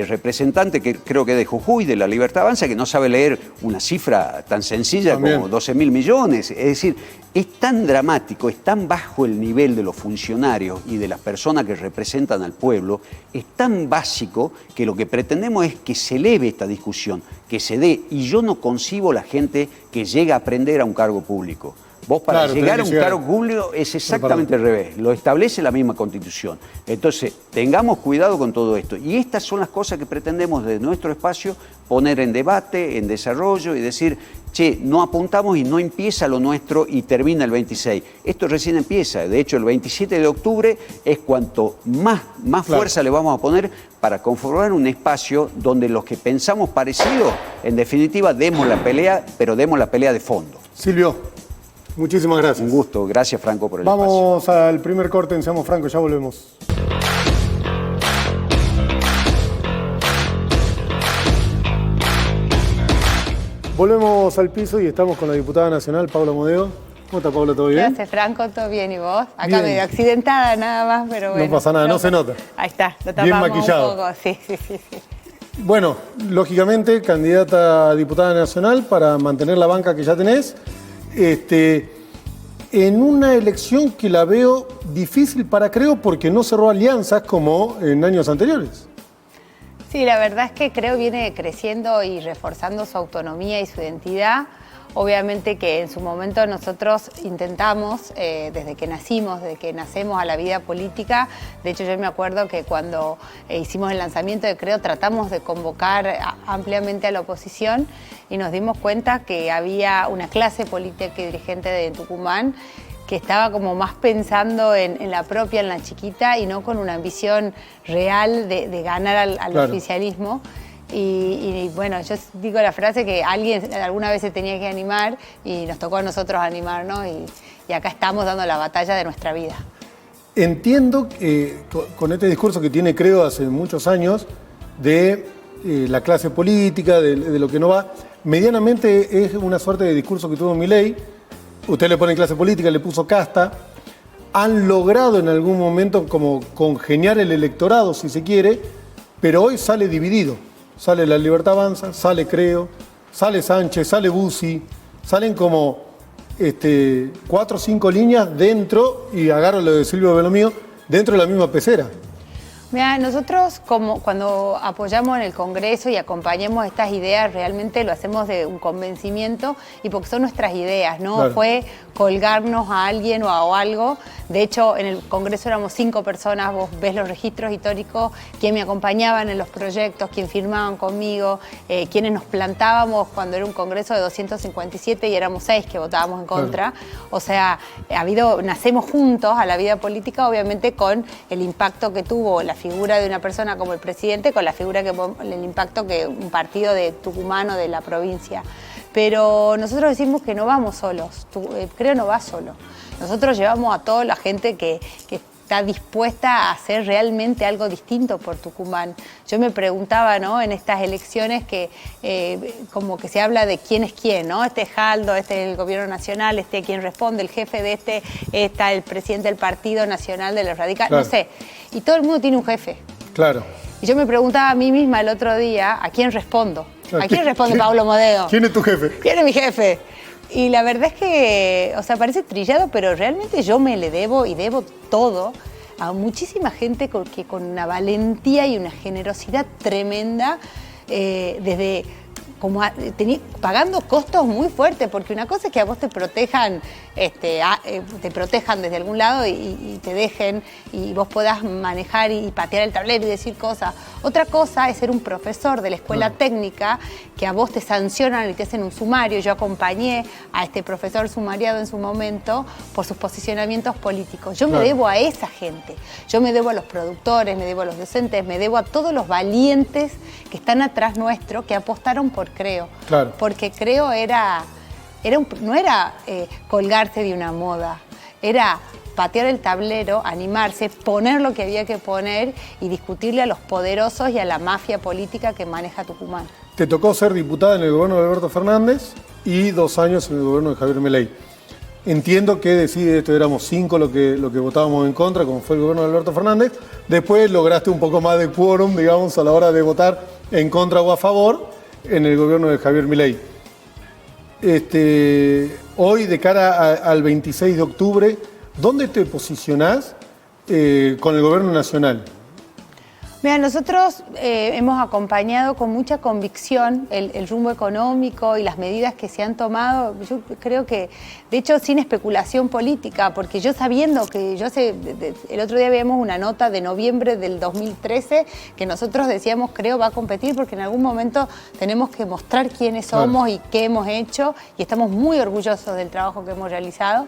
representante que creo que es de Jujuy, de la Libertad Avanza, que no sabe leer una cifra tan sencilla como 12.000 millones. Es decir, es tan dramático, es tan bajo el nivel de los funcionarios y de las personas que representan al pueblo, es tan básico que lo que pretendemos es que se eleve esta discusión, que se dé. Y yo no concibo la gente que llega a aprender a un cargo público. Vos para llegar a un cargo público es exactamente al revés, lo establece la misma Constitución. Entonces, tengamos cuidado con todo esto. Y estas son las cosas que pretendemos desde nuestro espacio poner en debate, en desarrollo y decir, che, no apuntamos y no empieza lo nuestro y termina el 26. Esto recién empieza. De hecho, el 27 de octubre es cuanto más fuerza le vamos a poner para conformar un espacio donde los que pensamos parecido, en definitiva, demos la pelea, pero demos la pelea de fondo. Silvio, muchísimas gracias. Un gusto. Gracias, Franco, por el espacio. Vamos al primer corte en Seamos Franco, ya volvemos. Volvemos al piso y estamos con la diputada nacional, Paula Modeo. ¿Cómo está, Paula? ¿Todo bien? Gracias, Franco. ¿Todo bien? ¿Y vos? Acá medio accidentada nada más, pero bueno. No pasa nada, no se nota. Ahí está, lo tapamos bien maquillado. Un poco. Sí. Bueno, lógicamente, candidata a diputada nacional para mantener la banca que ya tenés. En una elección que la veo difícil creo, porque no cerró alianzas como en años anteriores. Sí, la verdad es que creo viene creciendo y reforzando su autonomía y su identidad. Obviamente que en su momento nosotros intentamos, desde que nacemos a la vida política, de hecho yo me acuerdo que cuando hicimos el lanzamiento de Creo tratamos de convocar ampliamente a la oposición y nos dimos cuenta que había una clase política y dirigente de Tucumán que estaba como más pensando en la propia, en la chiquita y no con una ambición real de ganar al oficialismo. Y bueno, yo digo la frase que alguien alguna vez se tenía que animar y nos tocó a nosotros animarnos y acá estamos dando la batalla de nuestra vida. Entiendo que con este discurso que tiene Creo hace muchos años de la clase política, de lo que no va, medianamente es una suerte de discurso que tuvo Milei. Usted le pone clase política, le puso casta. Han logrado en algún momento como congeniar el electorado, si se quiere, pero hoy sale dividido. Sale la Libertad Avanza, sale Creo, sale Sánchez, sale Bussi, salen como 4 o 5 líneas dentro, y agarro lo de Silvio Belomío, dentro de la misma pecera. Mira, nosotros cuando apoyamos en el Congreso y acompañamos estas ideas, realmente lo hacemos de un convencimiento y porque son nuestras ideas, no fue colgarnos a alguien o a algo. De hecho, en el Congreso éramos 5 personas, vos ves los registros históricos, quienes me acompañaban en los proyectos, quienes firmaban conmigo, quienes nos plantábamos cuando era un Congreso de 257 y éramos 6 que votábamos en contra. O sea, nacemos juntos a la vida política, obviamente con el impacto que tuvo la figura de una persona como el presidente, con el impacto que un partido de Tucumán o de la provincia. Pero nosotros decimos que no vamos solos, Creo no va solo. Nosotros llevamos a toda la gente que está dispuesta a hacer realmente algo distinto por Tucumán. Yo me preguntaba, ¿no?, en estas elecciones que como que se habla de quién es quién, ¿no? Este es Jaldo, este es el gobierno nacional, quien responde, el jefe de está el presidente del Partido Nacional de los Radicales, no sé. Y todo el mundo tiene un jefe. Claro. Y yo me preguntaba a mí misma el otro día, ¿a quién respondo? ¿A quién responde Paula Modeo? ¿Quién es tu jefe? ¿Quién es mi jefe? Y la verdad es que, parece trillado, pero realmente yo me le debo y debo todo a muchísima gente que con una valentía y una generosidad tremenda, desde pagando costos muy fuertes, porque una cosa es que a vos te protejan desde algún lado y te dejen y vos puedas manejar y patear el tablero y decir cosas. Otra cosa es ser un profesor de la escuela técnica, que a vos te sancionan y te hacen un sumario. Yo acompañé a este profesor sumariado en su momento por sus posicionamientos políticos. Yo me debo a esa gente, yo me debo a los productores, me debo a los docentes, me debo a todos los valientes que están atrás nuestro, que apostaron por Creo. Claro. Porque Creo no era colgarse de una moda, era patear el tablero, animarse, poner lo que había que poner y discutirle a los poderosos y a la mafia política que maneja Tucumán. Te tocó ser diputada en el gobierno de Alberto Fernández y 2 años en el gobierno de Javier Milei. Entiendo que decide esto, éramos 5 lo que votábamos en contra, como fue el gobierno de Alberto Fernández. Después lograste un poco más de quórum, digamos, a la hora de votar en contra o a favor en el gobierno de Javier Milei. Hoy, de cara al 26 de octubre, ¿dónde te posicionás con el gobierno nacional? Mira, nosotros hemos acompañado con mucha convicción el rumbo económico y las medidas que se han tomado. Yo creo que, de hecho, sin especulación política, porque yo sabiendo que el otro día veíamos una nota de noviembre del 2013 que nosotros decíamos, Creo va a competir porque en algún momento tenemos que mostrar quiénes somos y qué hemos hecho, y estamos muy orgullosos del trabajo que hemos realizado.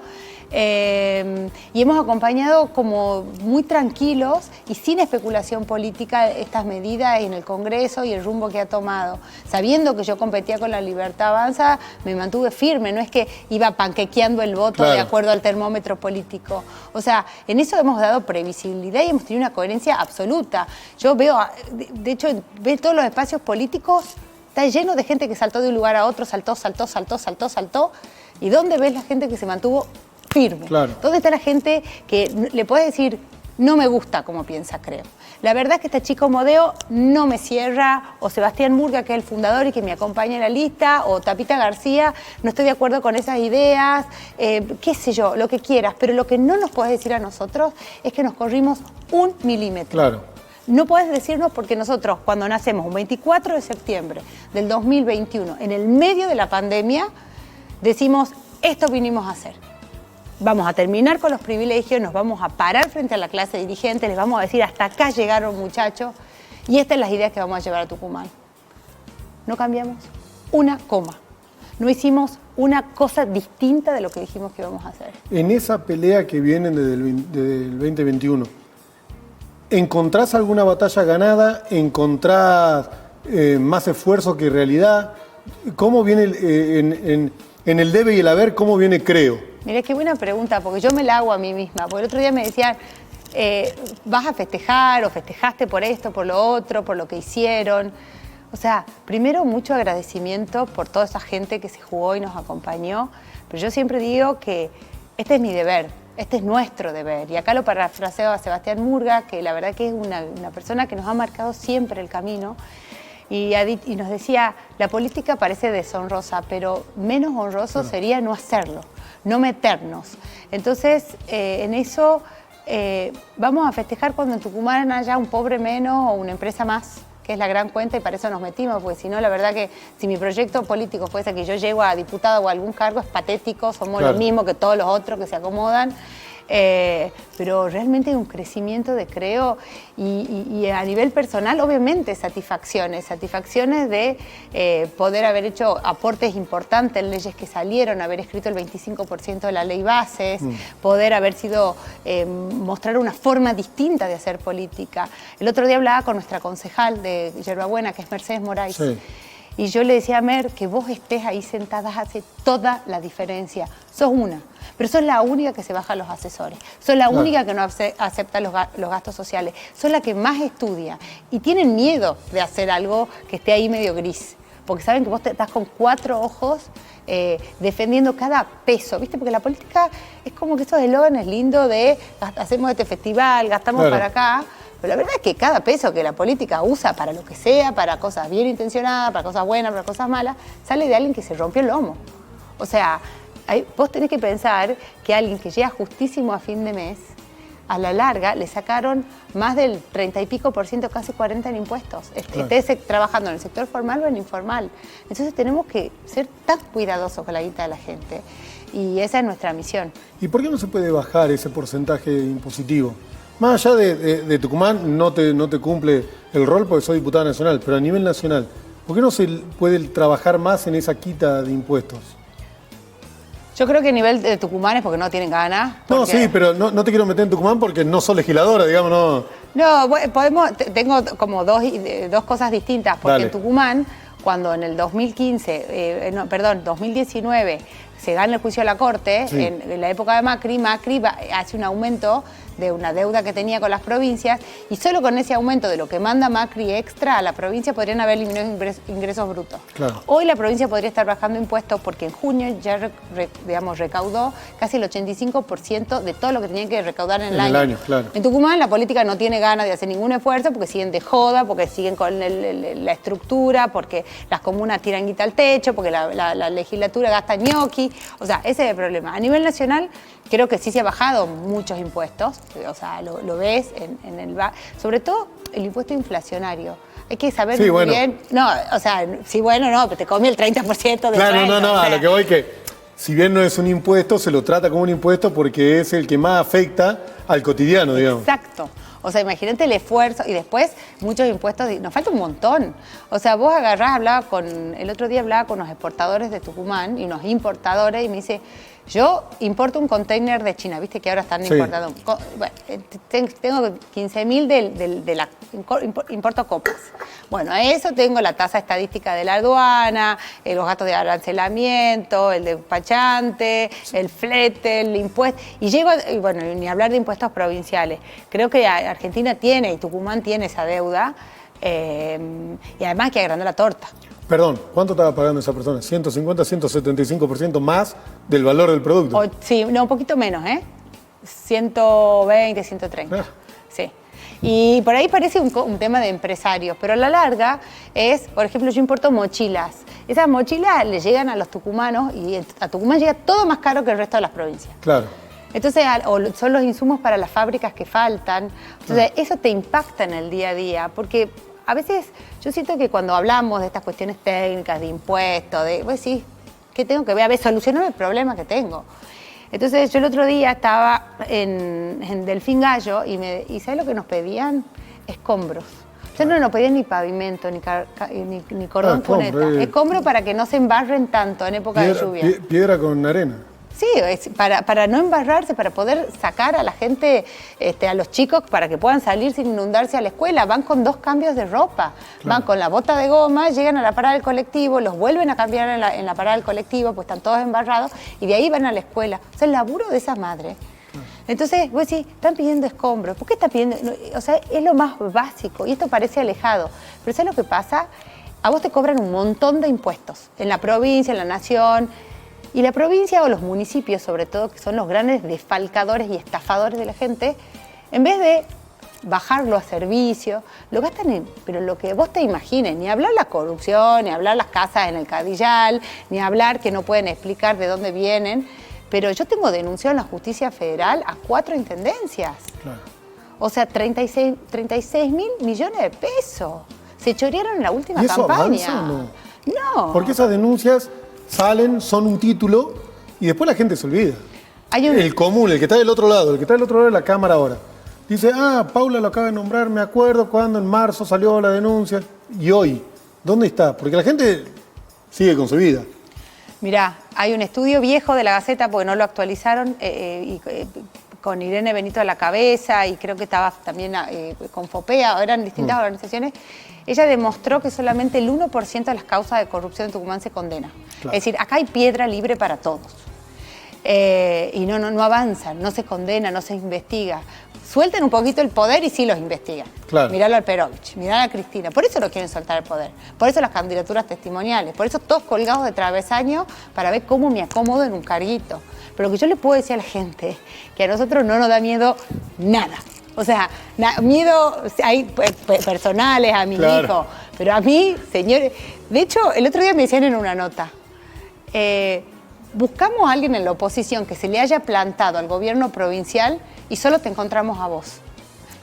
Y hemos acompañado como muy tranquilos y sin especulación política estas medidas en el Congreso y el rumbo que ha tomado. Sabiendo que yo competía con la Libertad Avanza, me mantuve firme, no es que iba panquequeando el voto de acuerdo al termómetro político. O sea, en eso hemos dado previsibilidad y hemos tenido una coherencia absoluta. Yo veo, de hecho, veo todos los espacios políticos, está lleno de gente que saltó de un lugar a otro, saltó. ¿Y dónde ves la gente que se mantuvo firme? Claro. ¿Dónde está la gente que le puede decir, no me gusta cómo piensa Creo? La verdad es que este chico Modeo no me cierra, o Sebastián Murga, que es el fundador y que me acompaña en la lista, o Tapita García, no estoy de acuerdo con esas ideas, qué sé yo, lo que quieras, pero lo que no nos puedes decir a nosotros es que nos corrimos 1 milímetro. Claro. No puedes decirnos, porque nosotros cuando nacemos un 24 de septiembre del 2021, en el medio de la pandemia, decimos, esto vinimos a hacer. Vamos a terminar con los privilegios, nos vamos a parar frente a la clase dirigente, les vamos a decir, hasta acá llegaron muchachos, y estas son las ideas que vamos a llevar a Tucumán. No cambiamos una coma, no hicimos una cosa distinta de lo que dijimos que íbamos a hacer. En esa pelea que viene desde el 2021, ¿encontrás alguna batalla ganada? ¿Encontrás más esfuerzo que realidad? ¿Cómo viene en el debe y el haber, cómo viene Creo? Mira, qué buena pregunta, porque yo me la hago a mí misma. Porque el otro día me decían, ¿vas a festejar o festejaste por esto, por lo otro, por lo que hicieron? O sea, primero mucho agradecimiento por toda esa gente que se jugó y nos acompañó. Pero yo siempre digo que este es mi deber, este es nuestro deber. Y acá lo parafraseo a Sebastián Murga, que la verdad que es una persona que nos ha marcado siempre el camino. Y nos decía, la política parece deshonrosa, pero menos honroso sería no hacerlo, no meternos. Entonces, en eso vamos a festejar cuando en Tucumán haya un pobre menos o una empresa más, que es la gran cuenta, y para eso nos metimos, porque si no, la verdad que si mi proyecto político fuese que yo llego a diputado o a algún cargo, es patético, somos lo mismo que todos los otros que se acomodan. Pero realmente hay un crecimiento de Creo y a nivel personal, obviamente, satisfacciones de poder haber hecho aportes importantes en leyes que salieron, haber escrito el 25% de la ley bases, poder haber sido, mostrar una forma distinta de hacer política. El otro día hablaba con nuestra concejal de Yerbabuena, que es Mercedes Moraes. Sí. Y yo le decía a Mer, que vos estés ahí sentada hace toda la diferencia. Sos una, pero sos la única que se baja los asesores. Sos la única que no acepta los gastos sociales. Sos la que más estudia. Y tienen miedo de hacer algo que esté ahí medio gris. Porque saben que vos estás con 4 ojos defendiendo cada peso. ¿Viste? Porque la política es como que esos eslóganes lindos de hacemos este festival, gastamos para acá. Pero la verdad es que cada peso que la política usa para lo que sea, para cosas bien intencionadas, para cosas buenas, para cosas malas, sale de alguien que se rompió el lomo. O sea, vos tenés que pensar que alguien que llega justísimo a fin de mes a la larga le sacaron más del 30 y pico por ciento, casi 40% en impuestos. Estés trabajando en el sector formal o en el informal. Entonces tenemos que ser tan cuidadosos con la guita de la gente. Y esa es nuestra misión. ¿Y por qué no se puede bajar ese porcentaje impositivo? Más allá de Tucumán, no te cumple el rol porque soy diputada nacional, pero a nivel nacional, ¿por qué no se puede trabajar más en esa quita de impuestos? Yo creo que a nivel de Tucumán es porque no tienen ganas. No, sí, pero no te quiero meter en Tucumán porque no sos legisladora, digamos, no. No, tengo como dos cosas distintas, porque Dale. en Tucumán, cuando en el 2019 se gana el juicio a la Corte, sí, en la época de Macri hace un aumento de una deuda que tenía con las provincias, y solo con ese aumento de lo que manda Macri extra a la provincia podrían haber eliminado ingresos brutos. Claro. Hoy la provincia podría estar bajando impuestos porque en junio ya recaudó casi el 85% de todo lo que tenían que recaudar en el año. Claro. En Tucumán la política no tiene ganas de hacer ningún esfuerzo porque siguen de joda, porque siguen con la estructura, porque las comunas tiran guita al techo, porque la legislatura gasta ñoqui. O sea, ese es el problema. A nivel nacional creo que sí se ha bajado muchos impuestos, o sea, lo ves sobre todo el impuesto inflacionario. Hay que saber sí, muy bueno. bien. No, o sea, sí, bueno, no, pero te come el 30% de Claro, sueldo, no, o sea, a lo que voy que, si bien no es un impuesto, se lo trata como un impuesto porque es el que más afecta al cotidiano, digamos. Exacto. O sea, imagínate el esfuerzo y después muchos impuestos, nos falta un montón. O sea, vos agarrás, el otro día hablaba con los exportadores de Tucumán y unos importadores y me dice, yo importo un container de China, viste que ahora están sí, importando. Bueno, tengo 15.000 importo copas. Bueno, a eso tengo la tasa estadística de la aduana, los gastos de arancelamiento, el despachante, el flete, el impuesto. Y bueno, ni hablar de impuestos provinciales. Creo que Argentina tiene y Tucumán tiene esa deuda y además que agrandar la torta. Perdón, ¿cuánto estaba pagando esa persona? 150, 175% más del valor del producto. Sí, no, un poquito menos, 120, 130. Sí. Y por ahí parece un tema de empresarios, pero a la larga es, por ejemplo, yo importo mochilas. Esas mochilas le llegan a los tucumanos y a Tucumán llega todo más caro que el resto de las provincias. Claro. Entonces, son los insumos para las fábricas que faltan. Entonces, eso te impacta en el día a día, porque a veces yo siento que cuando hablamos de estas cuestiones técnicas, de impuestos, vos decís, ¿qué tengo que ver? A ver, solucionar el problema que tengo. Entonces yo el otro día estaba en Delfín Gallo y ¿sabes lo que nos pedían? Escombros. Ya no nos pedían ni pavimento, ni cordón cuneta. Escombro para que no se embarren tanto en época de lluvia. Piedra con arena. Sí, para no embarrarse, para poder sacar a la gente, a los chicos, para que puedan salir sin inundarse a la escuela. Van con 2 cambios de ropa. Claro. Van con la bota de goma, llegan a la parada del colectivo, los vuelven a cambiar en la parada del colectivo, pues están todos embarrados, y de ahí van a la escuela. O sea, el laburo de esa madre. Entonces, vos decís, están pidiendo escombros. ¿Por qué están pidiendo? O sea, es lo más básico, y esto parece alejado. Pero ¿sabes lo que pasa? A vos te cobran un montón de impuestos, en la provincia, en la nación. Y la provincia o los municipios, sobre todo, que son los grandes desfalcadores y estafadores de la gente, en vez de bajarlo a servicio, lo gastan pero lo que vos te imagines, ni hablar la corrupción, ni hablar las casas en el Cadillal, ni hablar que no pueden explicar de dónde vienen, pero yo tengo denunciado en la Justicia Federal a 4 intendencias. Claro. O sea, 36 mil millones de pesos. Se chorearon en la última campaña. ¿Avanza o no? No. Porque esas denuncias salen, son un título y después la gente se olvida. El común, el que está del otro lado, de la cámara ahora. Dice, Paula lo acaba de nombrar, me acuerdo cuando en marzo salió la denuncia. Y hoy, ¿dónde está? Porque la gente sigue con su vida. Mirá, hay un estudio viejo de la Gaceta, porque no lo actualizaron, con Irene Benito a la cabeza, y creo que estaba también con FOPEA, eran distintas organizaciones. Ella demostró que solamente el 1% de las causas de corrupción en Tucumán se condena. Claro. Es decir, acá hay piedra libre para todos. Y no avanzan, no se condena, no se investiga. Suelten un poquito el poder y sí los investigan. Claro. Miralo al Perovich, miralo a Cristina. Por eso no quieren soltar el poder. Por eso las candidaturas testimoniales. Por eso todos colgados de travesaño para ver cómo me acomodo en un carguito. Pero lo que yo le puedo decir a la gente es que a nosotros no nos da miedo nada. O sea, miedo hay personales a mi hijo, pero a mí, señores... De hecho, el otro día me decían en una nota, buscamos a alguien en la oposición que se le haya plantado al gobierno provincial y solo te encontramos a vos.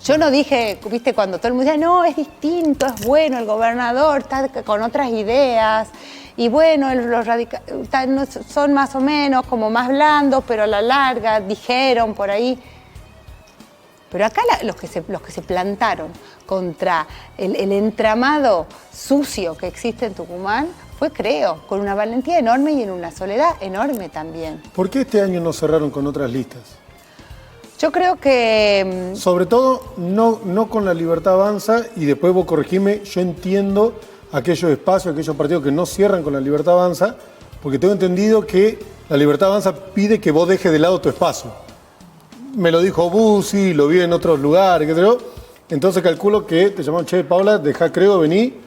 Yo no dije, viste, cuando todo el mundo decía, no, es distinto, es bueno, el gobernador está con otras ideas, y bueno, los radicales son más o menos como más blandos, pero a la larga, dijeron por ahí. Pero acá los que se plantaron contra el entramado sucio que existe en Tucumán fue, creo, con una valentía enorme y en una soledad enorme también. ¿Por qué este año no cerraron con otras listas? Yo creo que... Sobre todo, no con la Libertad Avanza, y después vos corregime, yo entiendo aquellos espacios, aquellos partidos que no cierran con la Libertad Avanza, porque tengo entendido que la Libertad Avanza pide que vos dejes de lado tu espacio. Me lo dijo Bussi, lo vi en otros lugares, qué sé yo. Entonces calculo que te llamaron, che, Paula, dejá, creo, vení,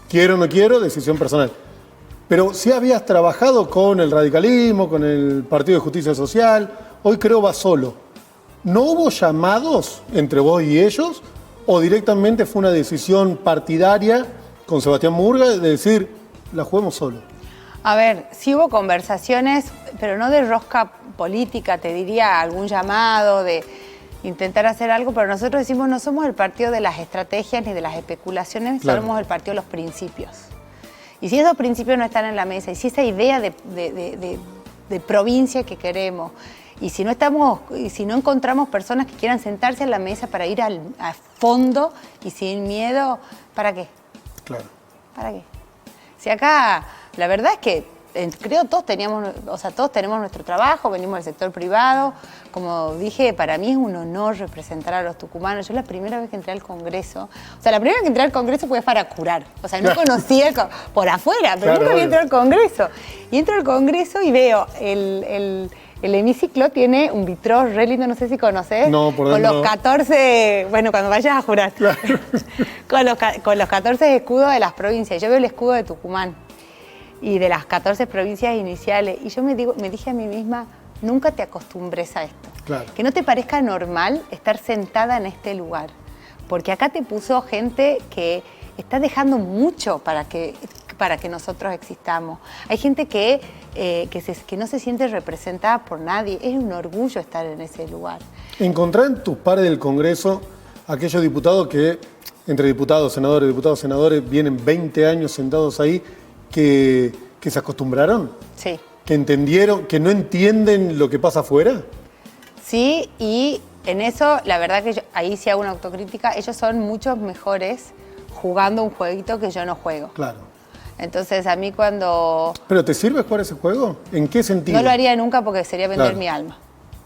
quiero o no quiero, decisión personal. Pero si habías trabajado con el radicalismo, con el Partido de Justicia Social, hoy creo va solo. ¿No hubo llamados entre vos y ellos? ¿O directamente fue una decisión partidaria con Sebastián Murga de decir, la juguemos solo? A ver, sí hubo conversaciones, pero no de rosca política, te diría algún llamado, de intentar hacer algo, pero nosotros decimos, no somos el partido de las estrategias ni de las especulaciones, claro. Somos el partido de los principios. Y si esos principios no están en la mesa, y si esa idea de provincia que queremos, y si no encontramos personas que quieran sentarse a la mesa para ir a fondo y sin miedo, ¿para qué? Claro. ¿Para qué? Si acá, la verdad es que creo todos tenemos nuestro trabajo, venimos del sector privado. Como dije, para mí es un honor representar a los tucumanos. Yo la primera vez que entré al Congreso, la primera vez que entré al Congreso fue para curar. No conocía por afuera, pero nunca había entrado al Congreso. Y entro al Congreso y veo el hemiciclo tiene un vitrós re lindo, no sé si conocés. No, por con dentro los 14, bueno, cuando vayas a jurar. Claro. con los 14 escudos de las provincias. Yo veo el escudo de Tucumán y de las 14 provincias iniciales. Y yo me dije a mí misma, nunca te acostumbres a esto. Claro. Que no te parezca normal estar sentada en este lugar. Porque acá te puso gente que está dejando mucho para que nosotros existamos. Hay gente que no se siente representada por nadie. Es un orgullo estar en ese lugar. ¿Encontrás en tus pares del Congreso aquellos diputados que, entre diputados, senadores, vienen 20 años sentados ahí, que se acostumbraron? Sí. ¿Que entendieron, que no entienden lo que pasa afuera? Sí, y en eso, la verdad que ahí sí hago una autocrítica, ellos son muchos mejores jugando un jueguito que yo no juego. Claro. Entonces, a mí cuando... ¿Pero te sirve jugar ese juego? ¿En qué sentido? No lo haría nunca porque sería vender claro. mi alma.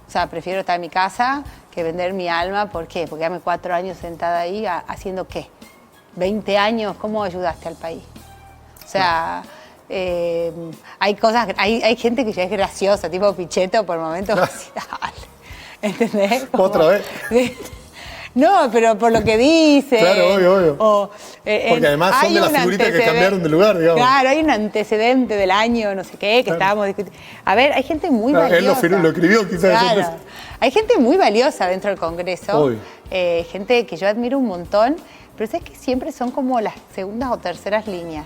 O sea, prefiero estar en mi casa que vender mi alma. ¿Por qué? Porque dame 4 años sentada ahí haciendo ¿qué? 20 años, ¿cómo ayudaste al país? O sea, hay cosas, hay gente que ya es graciosa, tipo Pichetto por momentos. Claro. ¿Entendés? ¿Otra vez? No, pero por lo que dice. Claro, obvio. Porque además son de las figuritas que cambiaron de lugar, digamos. Claro, hay un antecedente del año, no sé qué, que claro. Estábamos discutiendo. A ver, hay gente muy valiosa. Él lo escribió, quizás. Claro. Hay gente muy valiosa dentro del Congreso. Gente que yo admiro un montón, pero es que siempre son como las segundas o terceras líneas.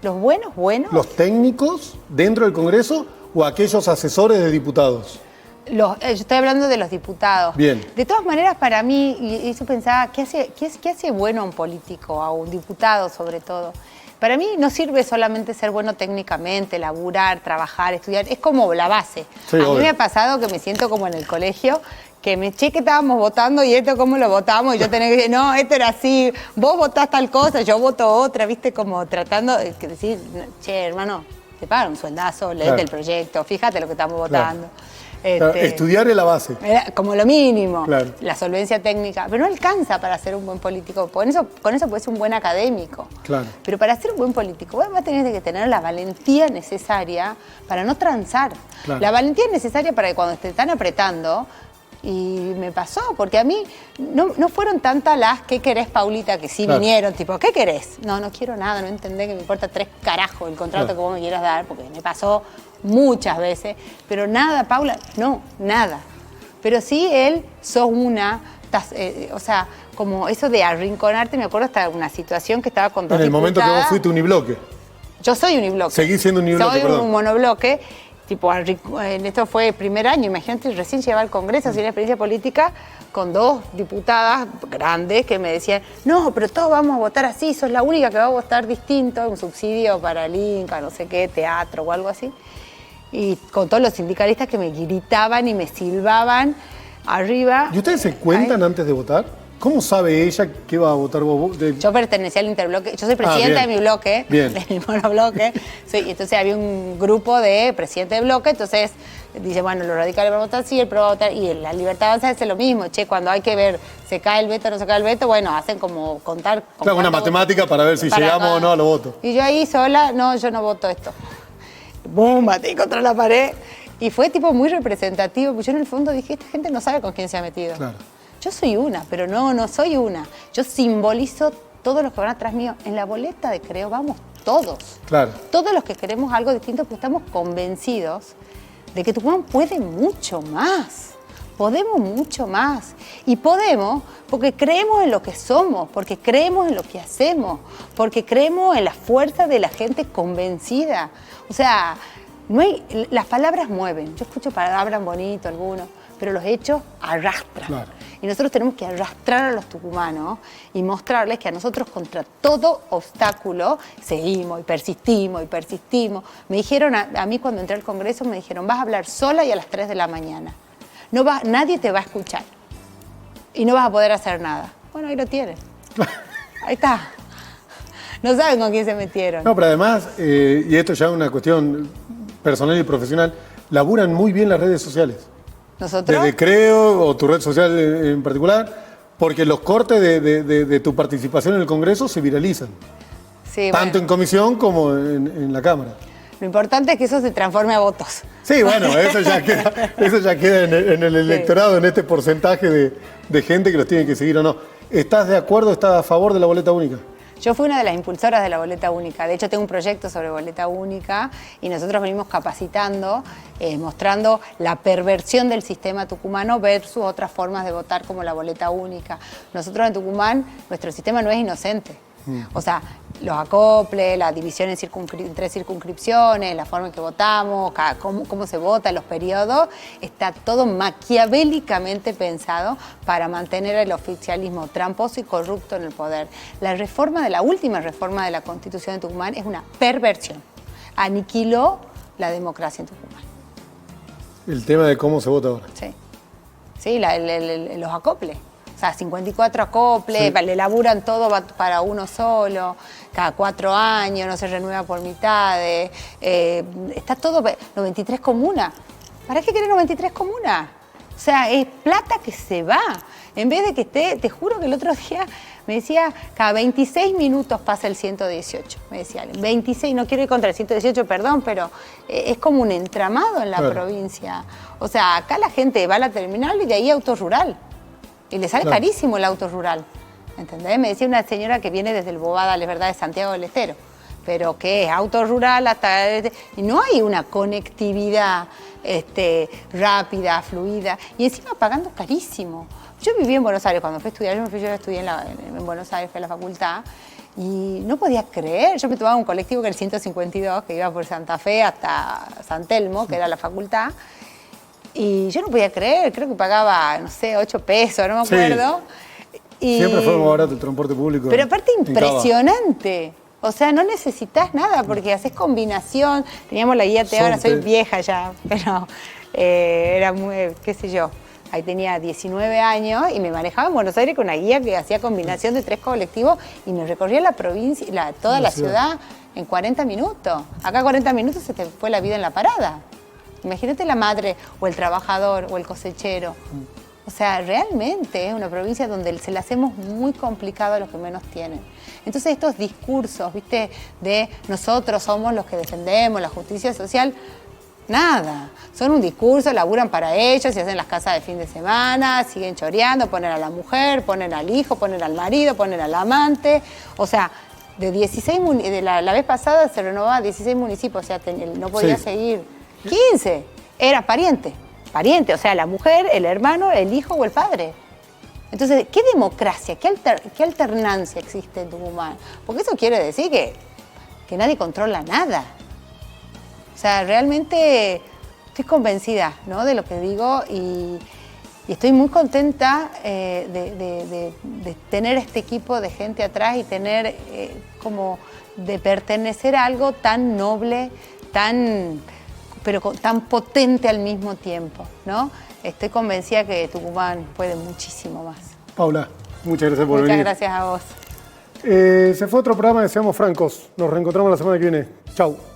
Los buenos. ¿Los técnicos dentro del Congreso o aquellos asesores de diputados? Yo estoy hablando de los diputados. Bien. De todas maneras, para mí, y eso pensaba, ¿qué hace bueno a un político, a un diputado sobre todo? Para mí no sirve solamente ser bueno técnicamente, laburar, trabajar, estudiar, es como la base. Sí, a mí me ha pasado que me siento como en el colegio, que que estábamos votando y esto cómo lo votamos, y yo tenía que decir, no, esto era así, vos votás tal cosa, yo voto otra, viste, como tratando de decir, che, hermano, te pagan un sueldazo, leete claro. El proyecto, fíjate lo que estamos votando. Claro. Estudiar es la base. Como lo mínimo, claro. La solvencia técnica, pero no alcanza para ser un buen político, con eso puedes ser un buen académico. Claro. Pero para ser un buen político vas a tener que tener la valentía necesaria para no transar. Claro. La valentía es necesaria para que cuando te están apretando, y me pasó, porque a mí no fueron tantas las ¿qué querés, Paulita? Que sí claro. Vinieron, tipo, ¿qué querés? No quiero nada, no entendés que me importa 3 carajos el contrato claro. Que vos me quieras dar, porque me pasó muchas veces, pero nada, Paula, no, nada. Pero sí sos una, o sea, como eso de arrinconarte, me acuerdo hasta una situación que estaba con 2 en el diputadas. momento que vos fuiste unibloque. Yo soy unibloque. Seguís siendo unibloque, soy un monobloque. tipo, esto fue el primer año, imagínate, recién llegaba al Congreso, sin experiencia política, con 2 diputadas grandes que me decían, no, pero todos vamos a votar así, sos la única que va a votar distinto, un subsidio para el Inca, no sé qué, teatro o algo así. Y con todos los sindicalistas que me gritaban y me silbaban arriba. ¿Y ustedes se cuentan antes de votar? ¿Cómo sabe ella qué va a votar vos? Yo pertenecía al interbloque, yo soy presidenta de mi bloque, del monobloque, entonces había un grupo de presidente de bloque, entonces dice, bueno, los radicales van a votar sí, el PRO va a votar, y la Libertad Avanza hace lo mismo, cuando hay que ver, se cae el veto o no se cae el veto, bueno, hacen como contar. Claro, una matemática para ver si llegamos o no a los votos. Y yo ahí sola, no, yo no voto esto. ¡Bum! Batí contra la pared. Y fue tipo muy representativo, porque yo en el fondo dije, esta gente no sabe con quién se ha metido. Claro. Yo soy una, pero no soy una. Yo simbolizo todos los que van atrás mío. En la boleta de Creo vamos todos. Claro. Todos los que queremos algo distinto, porque estamos convencidos de que Tucumán puede mucho más. Podemos mucho más. Y podemos porque creemos en lo que somos, porque creemos en lo que hacemos, porque creemos en la fuerza de la gente convencida. O sea, las palabras mueven. Yo escucho palabras bonitas algunos, pero los hechos arrastran. Claro. Y nosotros tenemos que arrastrar a los tucumanos y mostrarles que a nosotros contra todo obstáculo seguimos y persistimos y persistimos. Me dijeron a mí cuando entré al Congreso, me dijeron, vas a hablar sola y a las 3 de la mañana. Nadie te va a escuchar y no vas a poder hacer nada. Bueno, ahí lo tienen. Ahí está. No saben con quién se metieron. No, pero además, y esto ya es una cuestión personal y profesional, laburan muy bien las redes sociales. ¿Nosotros? Desde Creo, o tu red social en particular, porque los cortes de tu participación en el Congreso se viralizan. Sí, tanto en comisión como en la Cámara. Lo importante es que eso se transforme a votos. Sí, bueno, eso ya queda en el electorado, en este porcentaje de gente que los tiene que seguir o no. ¿Estás de acuerdo, estás a favor de la boleta única? Yo fui una de las impulsoras de la boleta única. De hecho, tengo un proyecto sobre boleta única y nosotros venimos capacitando, mostrando la perversión del sistema tucumano versus otras formas de votar como la boleta única. Nosotros en Tucumán, nuestro sistema no es inocente. O sea, los acoples, la división en 3 circunscripciones, la forma en que votamos, cómo se vota, los periodos, está todo maquiavélicamente pensado para mantener el oficialismo tramposo y corrupto en el poder. La última reforma de la Constitución de Tucumán es una perversión. Aniquiló la democracia en Tucumán. El tema de cómo se vota ahora. Sí, los acoples. O sea, 54 acoples, le laburan todo para uno solo, cada 4 años, no se renueva por mitades, está todo, 93 comunas. ¿Para qué querés 93 comunas? O sea, es plata que se va. En vez de que te juro que el otro día me decía, cada 26 minutos pasa el 118, me decía, 26, no quiero ir contra el 118, perdón, pero es como un entramado en la provincia. O sea, acá la gente va a la terminal y de ahí auto rural. Y le sale carísimo el auto rural, ¿entendés? Me decía una señora que viene desde el Bobada, es verdad, de Santiago del Estero, pero que es auto rural hasta... Y no hay una conectividad rápida, fluida, y encima pagando carísimo. Yo viví en Buenos Aires cuando fui a estudiar, yo estudié en Buenos Aires, fui a la facultad, y no podía creer, yo me tomaba un colectivo que era el 152, que iba por Santa Fe hasta San Telmo, que era la facultad, y yo no podía creer, creo que pagaba, no sé, 8 pesos, no me acuerdo. Sí. Siempre fue muy barato el transporte público. Pero aparte impresionante. O sea, no necesitas nada porque haces combinación. Teníamos la guía T, ahora soy vieja ya, pero era muy, qué sé yo. Ahí tenía 19 años y me manejaba en Buenos Aires con una guía que hacía combinación de 3 colectivos y me recorría la provincia, toda la ciudad en 40 minutos. Acá 40 minutos se te fue la vida en la parada. Imagínate la madre o el trabajador o el cosechero. O sea, realmente es una provincia donde se la hacemos muy complicado a los que menos tienen. Entonces estos discursos, ¿viste? De nosotros somos los que defendemos la justicia social, nada. Son un discurso, laburan para ellos, se hacen las casas de fin de semana, siguen choreando, ponen a la mujer, ponen al hijo, ponen al marido, ponen al amante. O sea, de 16 la vez pasada se renovaba 16 municipios, o sea, no podía seguir. 15, era pariente, o sea, la mujer, el hermano, el hijo o el padre. Entonces, ¿qué democracia, qué alternancia existe en Tucumán? Porque eso quiere decir que nadie controla nada. O sea, realmente estoy convencida, ¿no?, de lo que digo y estoy muy contenta de tener este equipo de gente atrás y tener como de pertenecer a algo tan noble, pero tan potente al mismo tiempo, ¿no? Estoy convencida que Tucumán puede muchísimo más. Paula, muchas gracias por venir. Muchas gracias a vos. Se fue otro programa de Seamos Francos. Nos reencontramos la semana que viene. Chau.